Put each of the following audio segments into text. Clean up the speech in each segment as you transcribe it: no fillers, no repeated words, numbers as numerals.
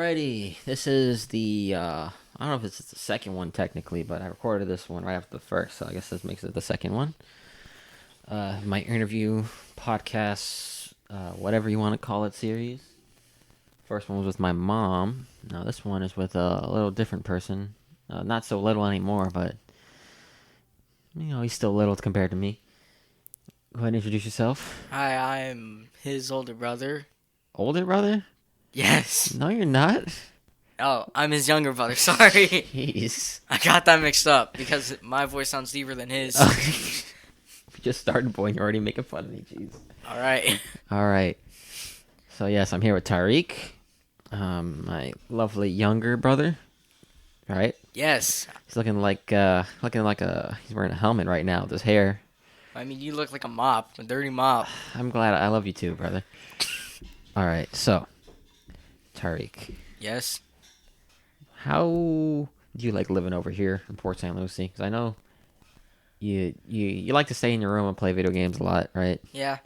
Alrighty, this is I don't know if it's the second one technically, but I recorded this one right after the first, so I guess this makes it the second one. My interview, podcast, whatever you want to call it, series. First one was with my mom. Now this one is with a little different person. Not so little anymore, but, he's still little compared to me. Go ahead and introduce yourself. Hi, I'm his older brother. Older brother? Yes. No, you're not. Oh, I'm his younger brother. Sorry. Jeez. I got that mixed up because my voice sounds deeper than his. We just started, boy, and you're already making fun of me. Jeez. All right. All right. So, yes, I'm here with Tariq, my lovely younger brother. Right? Yes. He's looking like he's wearing a helmet right now with his hair. I mean, you look like a dirty mop. I'm glad. I love you too, brother. All right. So, Tariq, Yes. how do you like living over here in Port St. Lucie? Because I know you like to stay in your room and play video games a lot, right? Yeah.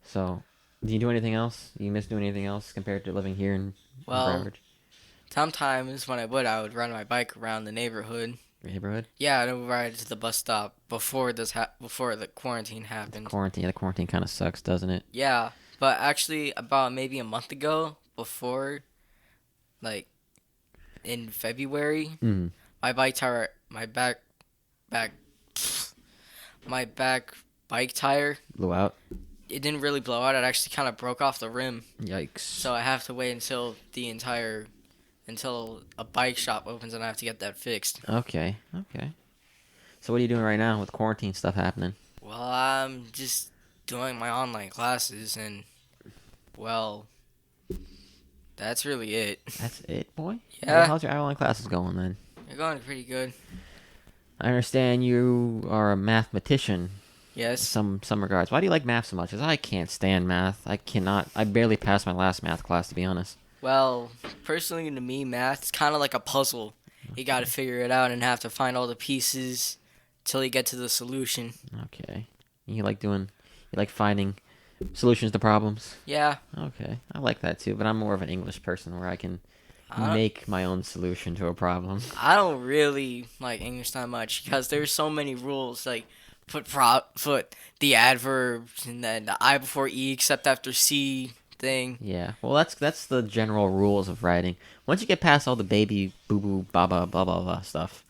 So, do you do anything else? Do you miss doing anything else compared to living here in Well, Beverage sometimes when I would ride my bike around the neighborhood. neighborhood? Yeah, I would ride to the bus stop before before the quarantine The happened. quarantine kind of sucks, doesn't it? Yeah, but actually, about maybe a month ago, before, like, in February, Mm. my bike tire, back, my back bike tire, Blew out. it didn't really blow out. It actually kind of broke off the rim. Yikes. So I have to wait until a bike shop opens and I have to get that fixed. Okay. So what are you doing right now with quarantine stuff happening? Well, I'm just doing my online classes and, well, that's really it. That's it, boy? Yeah. Well, how's your online classes going then? They're going pretty good. I understand you are a mathematician in Yes. some regards. Why do you like math so much? Because I can't stand math. I barely passed my last math class, to be honest. Well, personally to me, math's kind of like a puzzle. You got to figure it out and have to find all the pieces till you get to the solution. Okay. You like finding solutions to problems? Yeah. Okay. I like that too, but I'm more of an English person where I can I make my own solution to a problem. I don't really like English that much because there's so many rules. Like put the adverbs and then the I before E except after C thing. Yeah. Well, that's the general rules of writing. Once you get past all the baby boo boo baba blah blah blah stuff,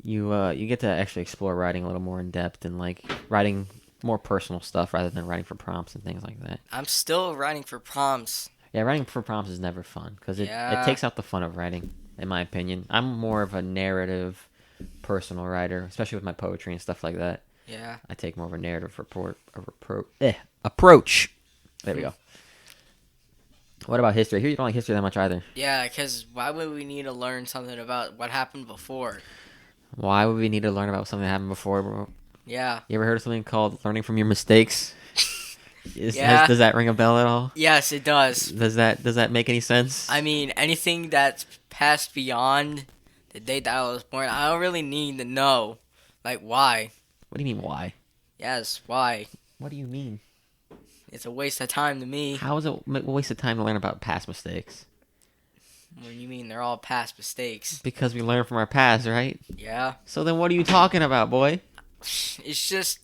you get to actually explore writing a little more in depth and like writing more personal stuff rather than writing for prompts and things like that. I'm still writing for prompts. Yeah, writing for prompts is never fun because it takes out the fun of writing, in my opinion. I'm more of a narrative, personal writer, especially with my poetry and stuff like that. Yeah. I take more of a narrative approach. There we go. What about history? Here you don't like history that much either. Yeah, because why would we need to learn something about what happened before? Why would we need to learn about something that happened before, bro? Yeah. You ever heard of something called learning from your mistakes? Yeah. Does that ring a bell at all? Yes, it does. Does that make any sense? I mean, anything that's passed beyond the date that I was born, I don't really need to know. Like, why? What do you mean, why? Yes, why? What do you mean? It's a waste of time to me. How is it a waste of time to learn about past mistakes? When you mean they're all past mistakes. Because we learn from our past, right? Yeah. So then what are you talking about, boy? It's just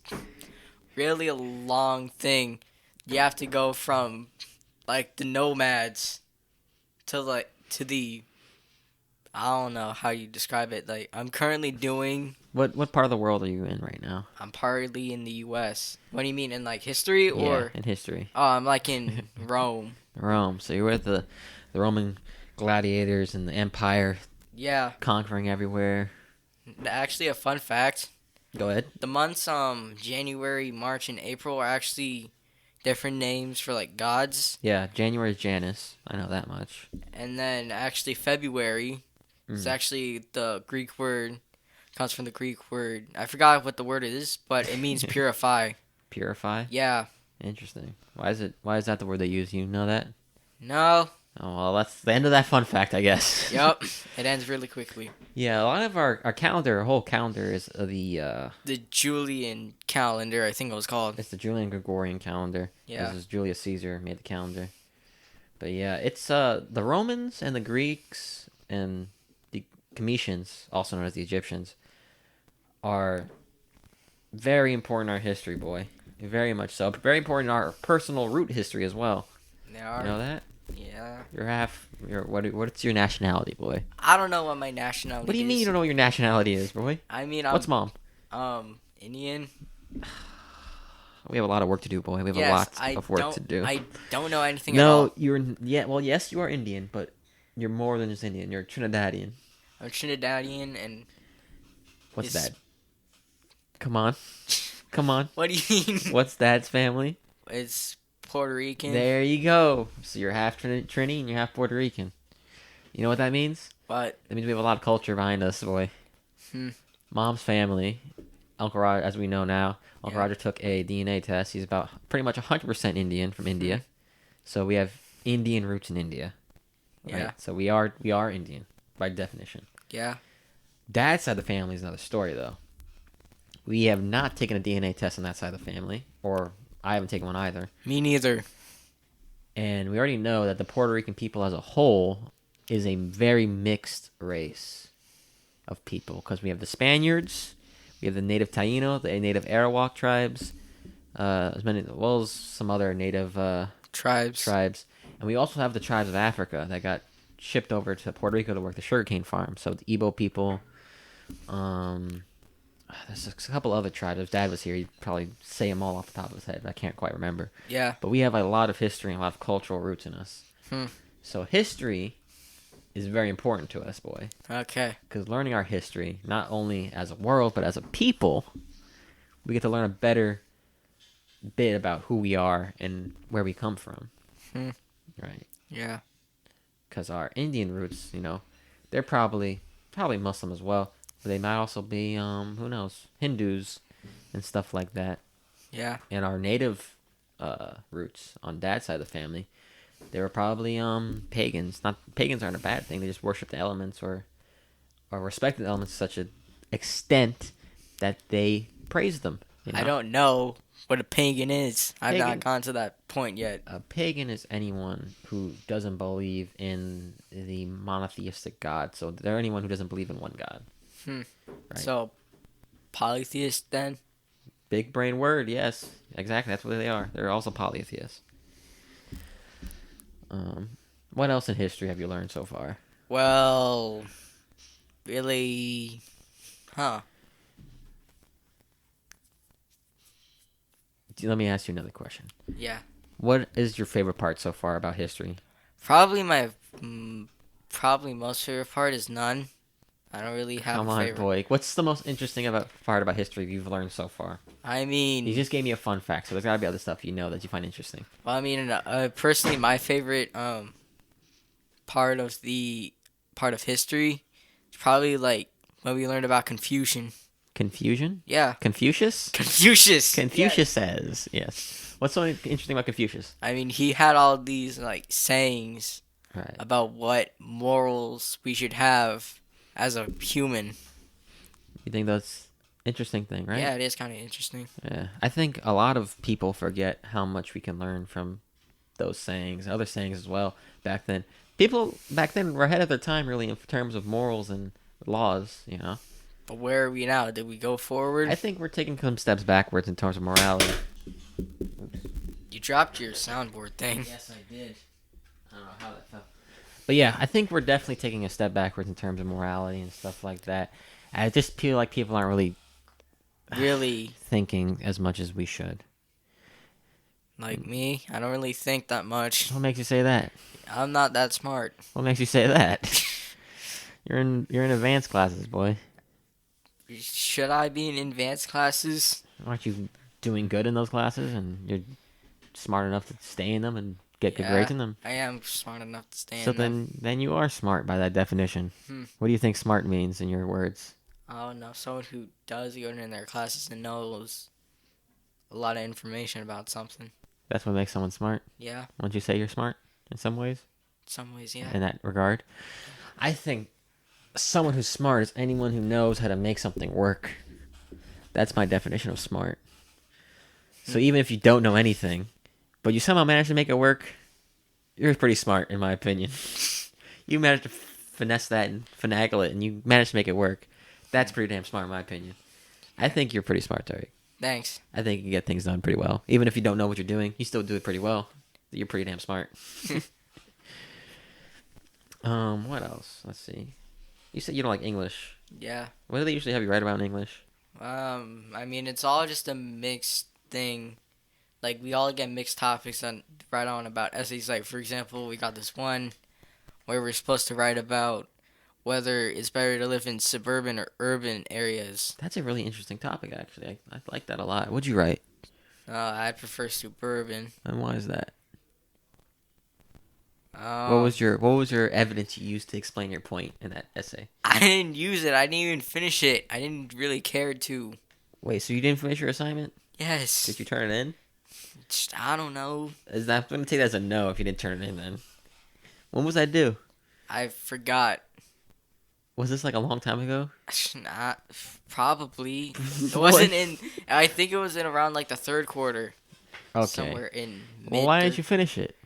really a long thing. You have to go from, like, the nomads to the I don't know how you describe it. Like, I'm currently doing... What part of the world are you in right now? I'm partly in the U.S. What do you mean, in, like, history or... Yeah, in history. Oh, I'm, like, in Rome. Rome. So you're with the Roman gladiators and the empire Yeah. conquering everywhere. Actually, a fun fact. Go ahead. The months, January, March, and April are actually different names for, like, gods. Yeah, January is Janus. I know that much. And then, actually, February is actually the Greek word... comes from the Greek word. I forgot what the word is, but it means purify. Purify? Yeah. Interesting. Why is that the word they use? You know that? No. Oh, well, that's the end of that fun fact, I guess. Yup. It ends really quickly. Yeah, a lot of our calendar, our whole calendar is The Julian calendar, I think it was called. it's the Julian Gregorian calendar. Yeah. This is Julius Caesar made the calendar. But yeah, it's the Romans and the Greeks and the Cometians, also known as the Egyptians, are very important in our history, boy. Very much so. Very important in our personal root history as well. They You are. know that? Yeah. You're half. What's your nationality, boy? I don't know what my What do nationality you mean you is. don't know what your nationality is, boy? I mean, What's I'm mom? Indian. We have a lot of work to do, boy. We have a Yes, lot of work to do. I don't know anything at No, all. yeah. Well, yes, you are Indian, but you're more than just Indian. You're Trinidadian. I'm Trinidadian and What's it's that? Come on, come on. what do you mean? What's dad's family? It's Puerto Rican. There you go. So you're half Trini and you're half Puerto Rican. You know what that means? But That means we have a lot of culture behind us, boy. Hmm. Mom's family, Uncle Roger, as we know now, Uncle Yeah. Roger took a DNA test. He's about pretty much 100% Indian from India. So we have Indian roots in India. Right? Yeah. So we are Indian by definition. Yeah. Dad's side of the family is another story, though. We have not taken a DNA test on that side of the family, or I haven't taken one either. Me neither. And we already know that the Puerto Rican people as a whole is a very mixed race of people, because we have the Spaniards, we have the native Taino, the native Arawak tribes, as well as some other native Tribes. and we also have the tribes of Africa that got shipped over to Puerto Rico to work the sugarcane farm. So the Igbo people, there's a couple other tribes. If Dad was here, he'd probably say them all off the top of his head. I can't quite remember. Yeah. But we have a lot of history and a lot of cultural roots in us. Hmm. So history is very important to us, boy. Okay. Because learning our history, not only as a world, but as a people, we get to learn a better bit about who we are and where we come from. Hmm. Right. Yeah. Because our Indian roots, they're probably Muslim as well. But they might also be, who knows, Hindus and stuff like that. Yeah. And our native roots on Dad's side of the family, they were probably pagans. Not pagans aren't a bad thing. They just worship the elements or respect the elements to such an extent that they praise them. I don't know what a pagan is. I've Pagan- not gone to that point yet. A pagan is anyone who doesn't believe in the monotheistic God. So they're anyone who doesn't believe in one God. Right. So, polytheist then? Big brain word, yes. Exactly, that's what they are. They're also polytheists. What else in history have you learned so far? Well, really, Let me ask you another question. Yeah. What is your favorite part so far about history? Probably my most favorite part is none. I don't really have Come a on, favorite. boy. What's the most interesting part about history you've learned so far? I mean, You just gave me a fun fact, so there's got to be other stuff that you find interesting. well, I mean, personally, my favorite part of history is probably like when we learned about Confucian. Confusion? Yeah. Confucius? Confucius. Confucius says, yes. What's so interesting about Confucius? I mean, he had all these like sayings Right. about what morals we should have as a human. You think that's interesting thing, right? Yeah, it is kind of interesting. Yeah. I think a lot of people forget how much we can learn from those sayings, other sayings as well. Back then, people back then were ahead of their time, really, in terms of morals and laws. But where are we now? Did we go forward? I think we're taking some steps backwards in terms of morality. You dropped your soundboard thing. Yes, I did. I don't know how that felt. But yeah, I think we're definitely taking a step backwards in terms of morality and stuff like that. I just feel like people aren't really Really, thinking as much as we should. like me, I don't really think that much. What makes you say that? I'm not that smart. What makes you say that? You're in advanced classes, boy. Should I be in advanced classes? Aren't you doing good in those classes and you're smart enough to stay in them and get good grades in them? I am smart enough to stay So in them. then you are smart by that definition. What do you think smart means in your words? I don't know. Someone who does go in their classes and knows a lot of information about something. That's what makes someone smart? Yeah, Wouldn't you say you're smart in some ways? in some ways, yeah. In that regard? I think someone who's smart is anyone who knows how to make something work. That's my definition of smart. So even if you don't know anything, but you somehow manage to make it work, You're pretty smart, in my opinion. You managed to finesse that and finagle it, and you managed to make it work. That's pretty damn smart, in my opinion. I think you're pretty smart, Tariq. Thanks. I think you can get things done pretty well. Even if you don't know what you're doing, you still do it pretty well. You're pretty damn smart. What else? Let's see. You said you don't like English. Yeah. What do they usually have you write about in English? I mean, it's all just a mixed thing. Like, we all get mixed topics on write on about essays. Like, for example, we got this one where we're supposed to write about whether it's better to live in suburban or urban areas. That's a really interesting topic, actually. I like that a lot. What'd you write? I'd prefer suburban. And why is that? Um, What was your evidence you used to explain your point in that essay? I didn't use it. I didn't even finish it. I didn't really care to. Wait, so you didn't finish your assignment? Yes. Did you turn it in? I don't know. Is that, I'm gonna take that as a no if you didn't turn it in then. When was that due? I forgot. Was this like a long time ago? Not probably. It wasn't in. I think it was in around like the third quarter. Okay. Somewhere in. Well, why didn't you finish it?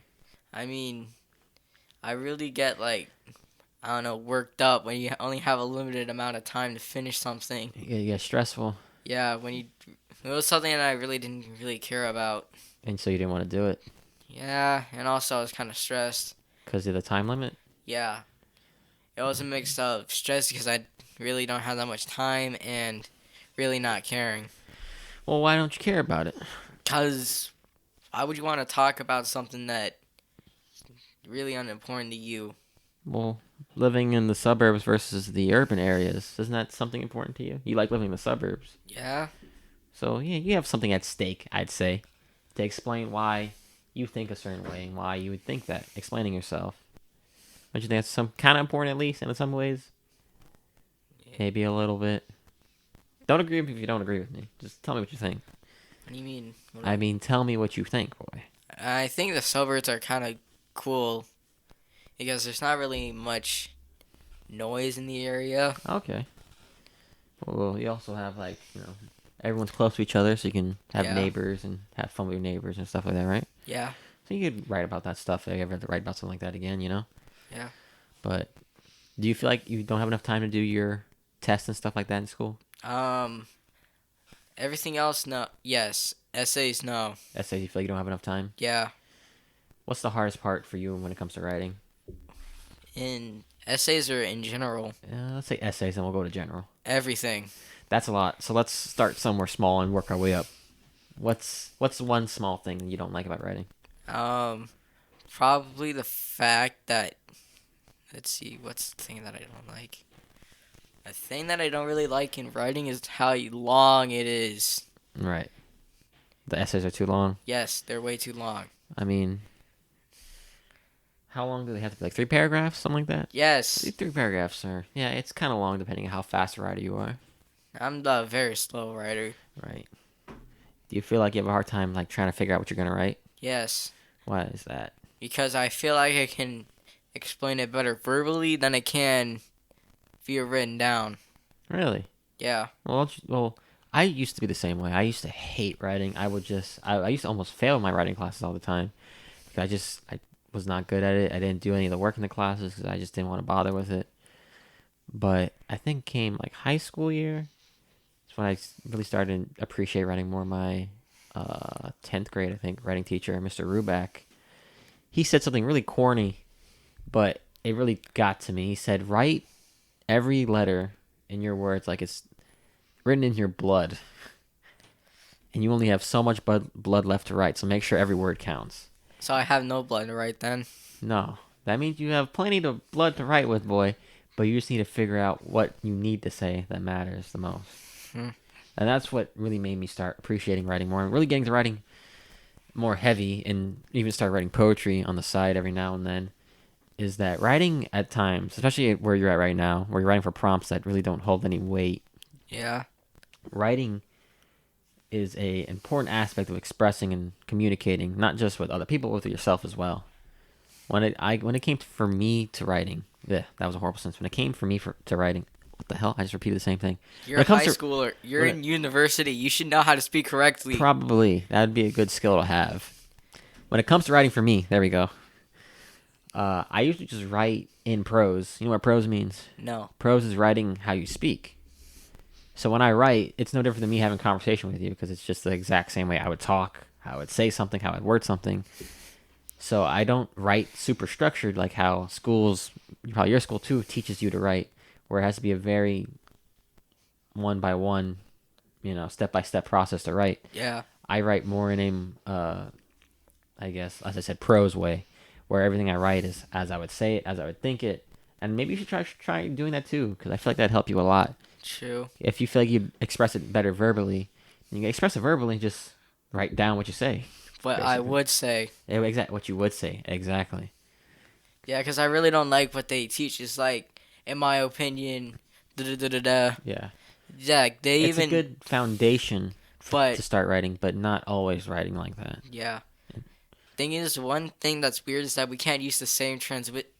I mean, I really get like, I don't know, worked up when you only have a limited amount of time to finish something. You get stressful. Yeah, it was something that I really didn't really care about. And so you didn't want to do it? Yeah, and also I was kind of stressed. Because of the time limit? Yeah. It was a mix of stress because I really don't have that much time and really not caring. Well, why don't you care about it? Because why would you want to talk about something that really unimportant to you? Well, living in the suburbs versus the urban areas, isn't that something important to you? You like living in the suburbs. Yeah. So, yeah, you have something at stake, I'd say, to explain why you think a certain way and why you would think that, explaining yourself. Don't you think that's some kind of important, at least, in some ways? Yeah. Maybe a little bit. Don't agree if you don't agree with me. Just tell me what you think. What do you mean? I mean, tell me what you think, boy. I think the suburbs are kind of cool because there's not really much noise in the area. Okay. Well, you also have, like, everyone's close to each other, so you can have neighbors and have fun with your neighbors and stuff like that, right? Yeah. So you could write about that stuff if you ever have to write about something like that again, Yeah. But do you feel like you don't have enough time to do your tests and stuff like that in school? Everything else, no. Yes. Essays, no. Essays, you feel like you don't have enough time? Yeah. What's the hardest part for you when it comes to writing? In essays or in general? Let's say essays, and we'll go to general. Everything. That's a lot. So let's start somewhere small and work our way up. What's one small thing you don't like about writing? Probably the fact that, let's see, what's the thing that I don't like? The thing that I don't really like in writing is how long it is. Right. The essays are too long? Yes, they're way too long. I mean, how long do they have to be? Like 3 paragraphs, something like that? Yes. 3 paragraphs are, yeah, it's kind of long depending on how fast a writer you are. I'm the very slow writer. Right. Do you feel like you have a hard time like trying to figure out what you're going to write? Yes. Why is that? Because I feel like I can explain it better verbally than I can via written down. Really? Yeah. Well, I used to be the same way. I used to hate writing. I used to almost fail my writing classes all the time. Because I was not good at it. I didn't do any of the work in the classes because I just didn't want to bother with it. But I think came like high school year. That's when I really started to appreciate writing more. My 10th grade, I think, writing teacher, Mr. Ruback, he said something really corny, but it really got to me. He said, write every letter in your words like it's written in your blood. And you only have so much blood left to write, so make sure every word counts. So I have no blood to write then? No. That means you have plenty of blood to write with, boy, but you just need to figure out what you need to say that matters the most. And that's what really made me start appreciating writing more and really getting to writing more heavy and even start writing poetry on the side every now and then, is that writing at times, especially where you're at right now, where you're writing for prompts that really don't hold any weight. Yeah. Writing is a important aspect of expressing and communicating, not just with other people, but with yourself as well. When it came for me to writing, that was a horrible sentence. When it came for me to writing, what the hell? I just repeated the same thing. You're a high schooler. You're in university. You should know how to speak correctly. Probably. That would be a good skill to have. When it comes to writing for me, there we go. I usually just write in prose. You know what prose means? No. Prose is writing how you speak. So when I write, it's no different than me having a conversation with you because it's just the exact same way I would talk, how I would say something, how I'd word something. So I don't write super structured like how schools, probably your school too, teaches you to write, where it has to be a very one by one, step by step process to write. Yeah. I write more in a, I guess, as I said, prose way, where everything I write is as I would say it, as I would think it, and maybe you should try doing that too, because I feel like that'd help you a lot. True. If you feel like you express it better verbally, you can express it verbally. Just write down what you say. But Basically. I would say. Yeah, exactly what you would say. Exactly. Yeah, because I really don't like what they teach. It's like, in my opinion, da da da da. Yeah. Yeah, they It's even. a good foundation But to start writing, but not always writing like that. yeah. Thing is, one thing that's weird is that we can't use the same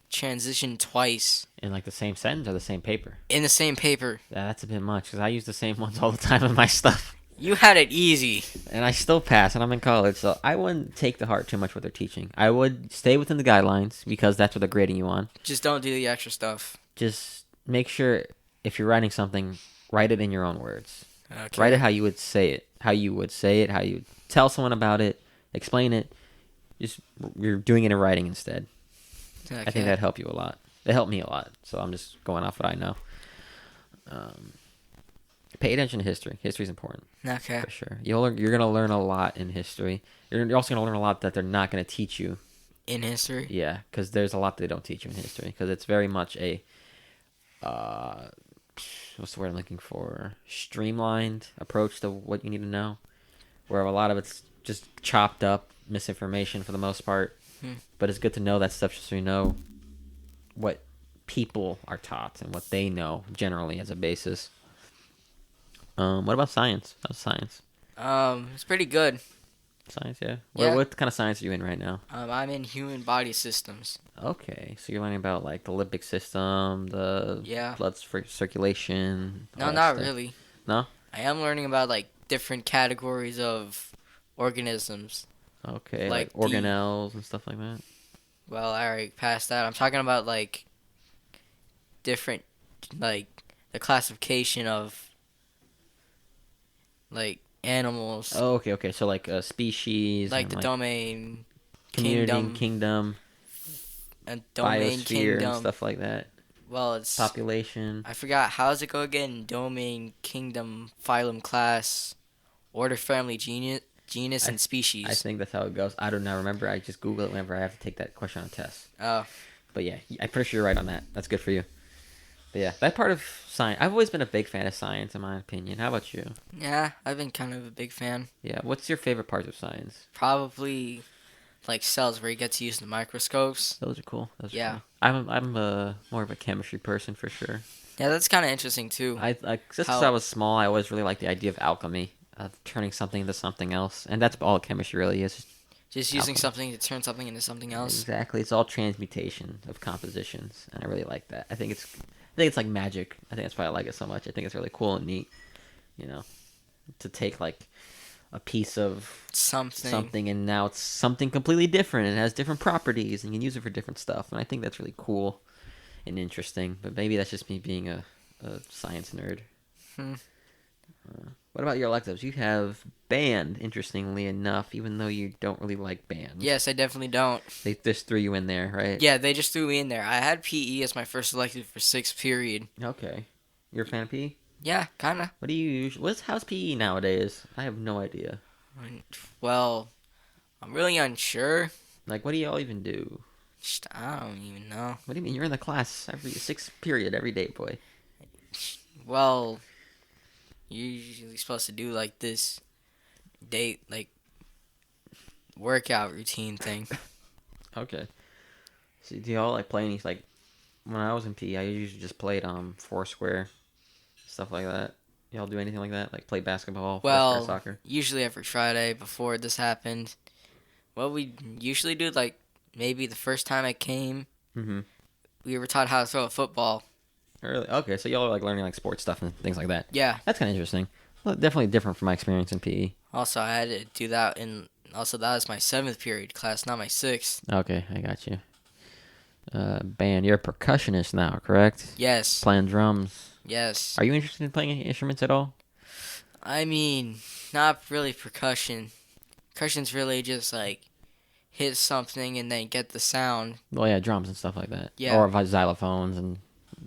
transition twice In like the same sentence or the same paper. in the same paper. Yeah, that's a bit much because I use the same ones all the time in my stuff. You had it easy. And I still pass, and I'm in college, so I wouldn't take to heart too much what they're teaching. I would stay within the guidelines because that's what they're grading you on. Just don't do the extra stuff. Just make sure if you're writing something, write it in your own words. Okay. Write it how you would say it. How you would say it, how you would tell someone about it, explain it. Just you're doing it in writing instead. Okay. I think that'd help you a lot. It helped me a lot, so I'm just going off what I know. Pay attention to history. History's important. Okay. For sure. You're going to learn a lot in history. You're also going to learn a lot that they're not going to teach you. In history? Yeah, because there's a lot they don't teach you in history. Because it's very much a, what's the word I'm looking for? Streamlined approach to what you need to know. Where a lot of it's just chopped up misinformation for the most part. But it's good to know that stuff just so you know what people are taught and what they know generally as a basis. What about science? How's science? It's pretty good. Science, yeah. Yeah. What kind of science are you in right now? I'm in human body systems. Okay, so you're learning about like the limbic system, the Yeah. blood circulation. all No, that not stuff. really. No? I am learning about like different categories of organisms. Okay, Like like organelles and stuff like that. Well, I already passed that. I'm talking about like different, like the classification of like animals, Oh, okay. So like species, like and, the domain, community, kingdom, and domain, biosphere, kingdom. and stuff like that. Well, it's Population. I forgot how does it go again? Domain, kingdom, phylum, class, order, family, genus, and species. I think that's how it goes. I don't know. Remember, I just Google it whenever I have to take that question on a test. Oh, But yeah, I'm pretty sure you're right on that. That's good for you. But yeah, that part of science, I've always been a big fan of science, in my opinion. How about you? yeah, I've been kind of a big fan. Yeah, what's your favorite parts of science? Probably like cells where you get to use the microscopes. Those are cool. Yeah. I'm more of a chemistry person for sure. Yeah, that's kind of interesting too. Just because How- I was small, I always really liked the idea of alchemy, of turning something into something else, and that's all chemistry really is. Just using alchemy. something to turn something into something else. Exactly, it's all transmutation of compositions, and I really like that. I think it's like magic. I think that's why I like it so much. I think it's really cool and neat, to take like a piece of something and now it's something completely different and has different properties and you can use it for different stuff, and I think that's really cool and interesting. But maybe that's just me being a science nerd. What about your electives? You have band, interestingly enough, even though you don't really like band. Yes, I definitely don't. They just threw you in there, right? Yeah, they just threw me in there. I had PE as my first elective for 6th period. Okay. You're a fan of PE? Yeah, kinda. What do you usually... How's PE nowadays? I have no idea. Well, I'm really unsure. Like, what do y'all even do? I don't even know. What do you mean? You're in the class every 6th period every day, boy. Well, you're usually supposed to do like this workout routine thing. Okay. So do y'all like play any like when I was in PE, I usually just played Foursquare, stuff like that. Y'all do anything like that? Like play basketball, Well, Foursquare, soccer? usually every Friday before this happened. What we usually do, like maybe the first time I came, we were taught how to throw a football. Really? Okay, so y'all are like learning like sports stuff and things like that. Yeah. That's kind of interesting. Well, definitely different from my experience in PE. Also, I had to do that also that was my 7th period class, not my 6th. Okay, I got you. band. You're a percussionist now, correct? Yes. Playing drums. Yes. Are you interested in playing any instruments at all? I mean, not really percussion. Percussion's really just like hit something and then get the sound. Well, yeah, drums and stuff like that. Yeah. Or xylophones and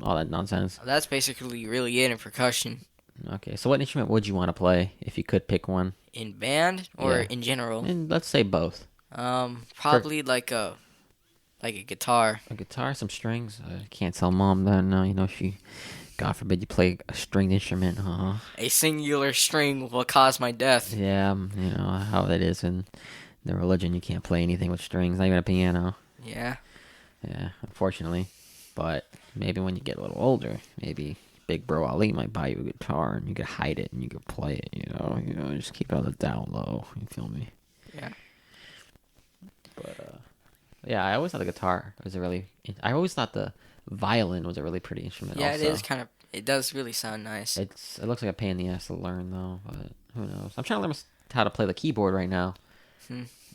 all that nonsense. That's basically really it in percussion. Okay, so what instrument would you want to play if you could pick one? In band or Yeah. in general? And let's say both. Probably like a guitar. A guitar, some strings. I can't tell mom that. No, she, God forbid, you play a stringed instrument, huh? A singular string will cause my death. Yeah, how it is in the religion. You can't play anything with strings, not even a piano. Yeah. Yeah, unfortunately. But maybe when you get a little older, maybe Big Bro Ali might buy you a guitar and you could hide it and you could play it. Just keep it on the down low. You feel me? Yeah. But yeah, I always thought the guitar was I always thought the violin was a really pretty instrument. Yeah, also. it is kind of. It does really sound nice. It looks like a pain in the ass to learn though, but who knows? I'm trying to learn how to play the keyboard right now.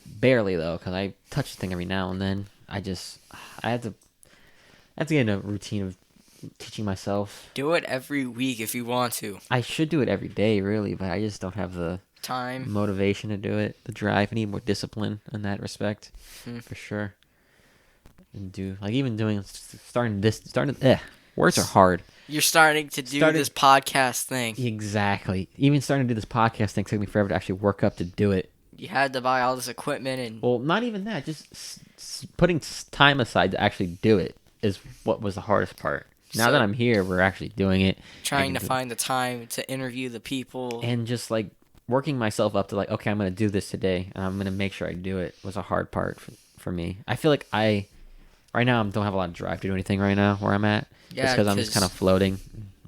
Barely though, because I touch the thing every now and then. I had to get in a routine of teaching myself. Do it every week if you want to. I should do it every day, really, but I just don't have the Time. motivation to do it, the drive. I need more discipline in that respect, for sure. And words are hard. You're starting to do this podcast thing. Exactly. Even starting to do this podcast thing took me forever to actually work up to do it. You had to buy all this equipment and. Well, not even that. Just putting time aside to actually do it is what was the hardest part. Now that I'm here, we're actually doing it. Trying to find the time to interview the people. And just like working myself up to like, okay, I'm going to do this today and I'm going to make sure I do it was a hard part for me. I feel like right now I don't have a lot of drive to do anything right now where I'm at. Yeah, just because I'm just kind of floating.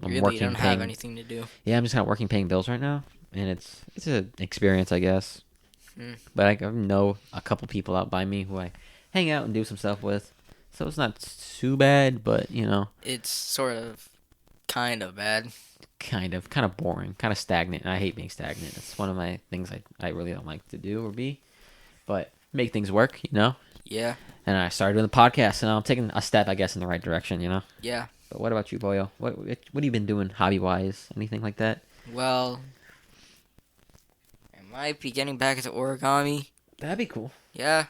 I'm really working, don't have anything to do. Yeah, I'm just kind of working, paying bills right now. And it's an experience, I guess. But I know a couple people out by me who I hang out and do some stuff with. So it's not too bad, but, It's sort of kind of bad. Kind of boring, kind of stagnant. And I hate being stagnant. It's one of my things I really don't like to do or be. But make things work, Yeah. And I started doing the podcast, and I'm taking a step, I guess, in the right direction, Yeah. But what about you, Boyo? What have you been doing hobby-wise? Anything like that? Well, I might be getting back into origami. That'd be cool. Yeah.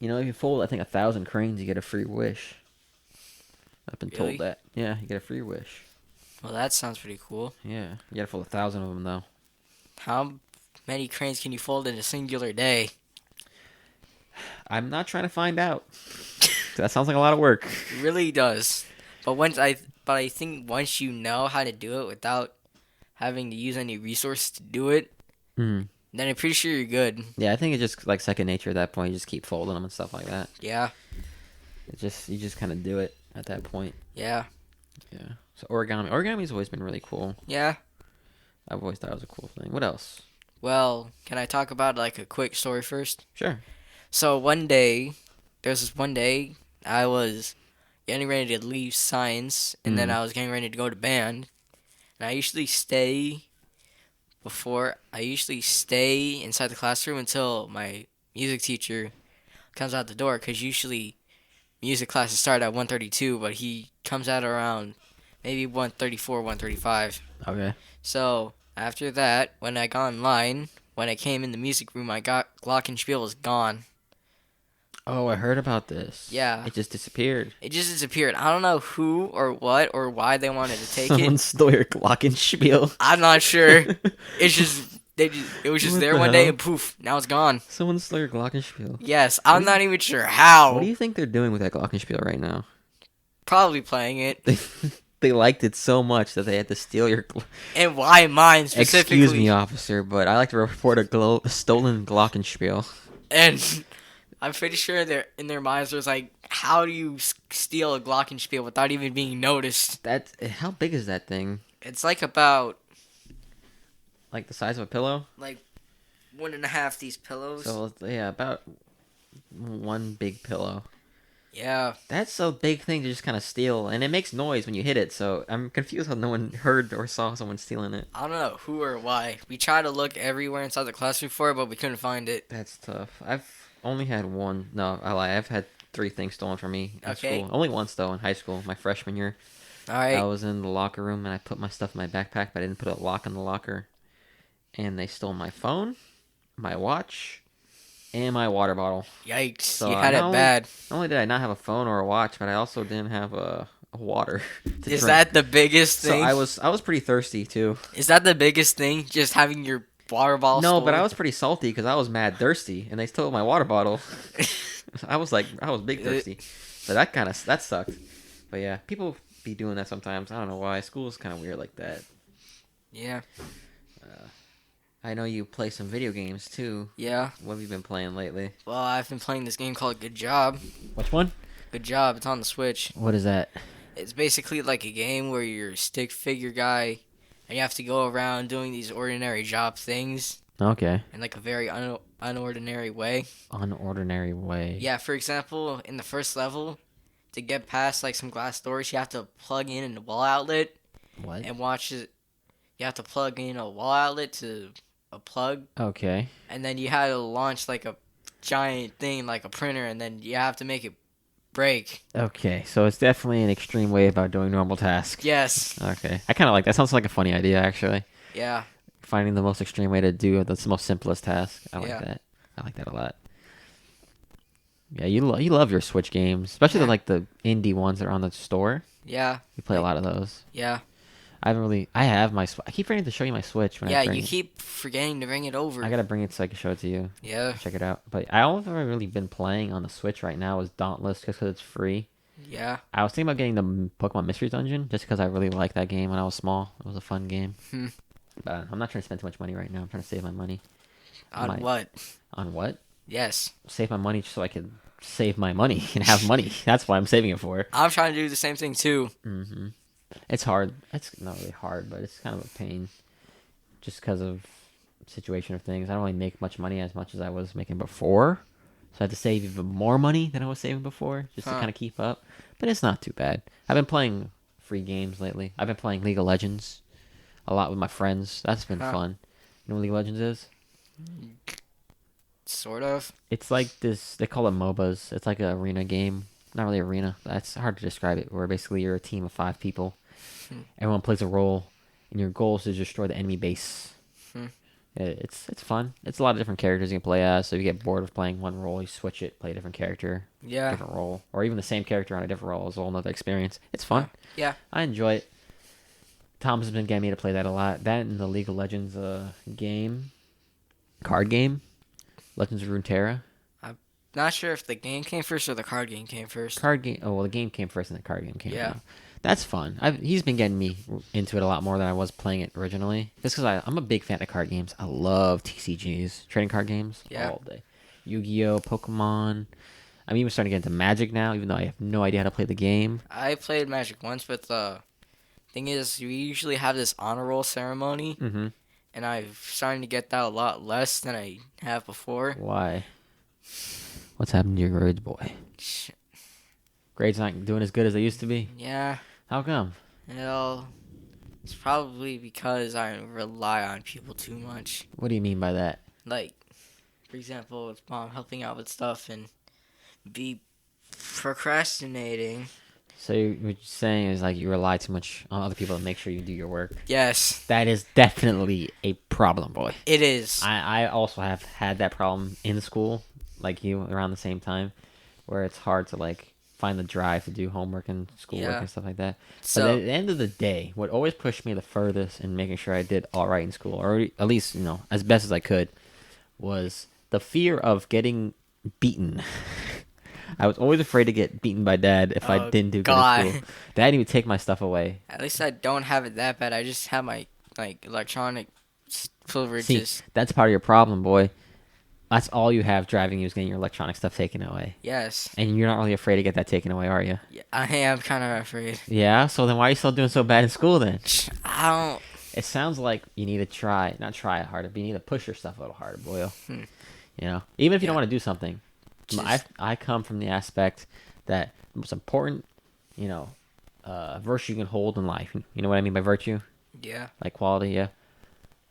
If you fold, I think 1,000 cranes, you get a free wish. I've been Really? told that. Yeah, you get a free wish. Well, that sounds pretty cool. Yeah, you gotta fold 1,000 of them though. How many cranes can you fold in a singular day? I'm not trying to find out. That sounds like a lot of work. It really does. But I think once you know how to do it without having to use any resource to do it, then I'm pretty sure you're good. Yeah, I think it's just like second nature at that point. You just keep folding them and stuff like that. Yeah. You just kind of do it at that point. Yeah. Yeah. So origami's always been really cool. Yeah. I've always thought it was a cool thing. What else? Well, can I talk about like a quick story first? Sure. So there's this one day I was getting ready to leave science, and then I was getting ready to go to band. And I usually stay inside the classroom until my music teacher comes out the door, because usually music classes start at 1:32, but he comes out around maybe 1:34, 1:35. Okay. So after that, when I got in line, when I came in the music room, I got glockenspiel was gone. Oh, I heard about this. Yeah. It just disappeared. It just disappeared. I don't know who or what or why they wanted to take Someone it. stole your glockenspiel. I'm not sure. It was just What there the one day hell? and poof, now it's gone. Someone stole your glockenspiel. Yes, I'm not even sure how. What do you think they're doing with that glockenspiel right now? Probably playing it. They liked it so much that they had to steal your. And why mine specifically? Excuse me, officer, but I like to report a stolen glockenspiel. And I'm pretty sure in their minds there's like, how do you steal a glockenspiel without even being noticed? How big is that thing? It's like about Like the size of a pillow? like 1.5 these pillows. So yeah, about one big pillow. Yeah. That's a big thing to just kind of steal, and it makes noise when you hit it. So I'm confused how no one heard or saw someone stealing it. I don't know who or why. We tried to look everywhere inside the classroom for it, but we couldn't find it. That's tough. I've only had one. No, I lie. I've had 3 things stolen from me in Okay. school. Only once though in high school, my freshman year. All I right. was in the locker room and I put my stuff in my backpack, but I didn't put a lock on the locker. And they stole my phone, my watch, and my water bottle. Yikes! So You had not it only bad. not only did I not have a phone or a watch, but I also didn't have a water to Is drink. that the biggest So thing? I was pretty thirsty too. Is that the biggest thing? Just having your water bottle No, but I stolen? was pretty salty because I was mad thirsty, and they stole my water bottle. I was big thirsty, so that sucked. But yeah, people be doing that sometimes. I don't know why. School's kind of weird like that. Yeah. I know you play some video games too. Yeah. What have you been playing lately? Well, I've been playing this game called Good Job. Which one? Good Job. It's on the Switch. What is that? It's basically like a game where you're a stick figure guy, and you have to go around doing these ordinary job things Okay. in like a very unordinary way. Unordinary way. Yeah. For example, in the first level, to get past like some glass doors, you have to plug in a wall outlet What? and watch it. You have to plug in a wall outlet to a plug, Okay. and then you have to launch like a giant thing like a printer, and then you have to make it break. Okay. So it's definitely an extreme way about doing normal tasks. Yes. Okay. I kind of like that. Sounds like a funny idea, actually. Yeah. Finding the most extreme way to do the most simplest task. I like Yeah. that. I like that a lot. Yeah, you love your Switch games, especially Yeah. the indie ones that are on the store. Yeah. You play a lot of those. Yeah. I have my. I keep forgetting to show you my Switch when Yeah. I bring You it. keep forgetting to bring it over. I gotta bring it so I can show it to you. Yeah. Check it out. But all I've ever really been playing on the Switch right now is Dauntless, just because it's free. Yeah. I was thinking about getting the Pokemon Mystery Dungeon just because I really liked that game when I was small. It was a fun game. Hmm. But I'm not trying to spend too much money right now. I'm trying to save my money. On My- what? On what? Yes. Save my money so I can save my money and have money. That's what I'm saving it for. I'm trying to do the same thing too. Hmm. It's hard. It's not really hard, but it's kind of a pain. Just because of situation of things. I don't really make much money as much as I was making before. So I had to save even more money than I was saving before just to Huh. kind of keep up. But it's not too bad. I've been playing free games lately. I've been playing League of Legends a lot with my friends. That's been Huh. fun. You know what League of Legends is? Sort of. It's like this, they call it MOBAs. It's like an arena game. Not really arena. That's hard to describe it. Where basically you're a team of 5 people. Everyone plays a role. And your goal is to destroy the enemy base. Hmm. It's fun. It's a lot of different characters you can play as. So if you get bored of playing one role, you switch it, play a different character, Yeah. different role. Or even the same character on a different role is a whole nother experience. It's fun. Yeah. I enjoy it. Tom's has been getting me to play that a lot. That and the League of Legends game. Card game. Legends of Runeterra. Not sure if the game came first or the card game came first. Card game. Oh, well, the game came first and the card game came Yeah. out. That's fun. He's been getting me into it a lot more than I was playing it originally. Just because I'm a big fan of card games. I love TCGs, trading card games, Yeah. all day. Yu-Gi-Oh, Pokemon. I'm even starting to get into Magic now, even though I have no idea how to play the game. I played Magic once, but the thing is, we usually have this honor roll ceremony, Mm-hmm. and I'm starting to get that a lot less than I have before. Why? What's happened to your grades, boy? Grades not doing as good as they used to be? Yeah, How come? well, it's probably because I rely on people too much. What do you mean by that? Like, for example, with mom helping out with stuff and be procrastinating. So what you're saying is like you rely too much on other people to make sure you do your work. Yes, That is definitely a problem, boy. it is. I also have had that problem in school, like you, around the same time, where it's hard to like find the drive to do homework and schoolwork Yeah. and stuff like that. So- but at the end of the day, what always pushed me the furthest in making sure I did all right in school, or at least as best as I could, was the fear of getting beaten. I was always afraid to get beaten by Dad if I Oh, didn't do good God. in school. Dad would take my stuff away. At least I don't have it that bad. I just have my electronic privileges. See, that's part of your problem, boy. That's all you have driving you is getting your electronic stuff taken away. Yes. And you're not really afraid to get that taken away, are you? Yeah, I am kind of afraid. Yeah, so then why are you still doing so bad in school then? I don't. It sounds like you need to not try it harder, but you need to push yourself a little harder, boyo. Even if you don't want to do something. I come from the aspect that the most important, virtue you can hold in life, you know what I mean by virtue? Yeah. Like quality, yeah,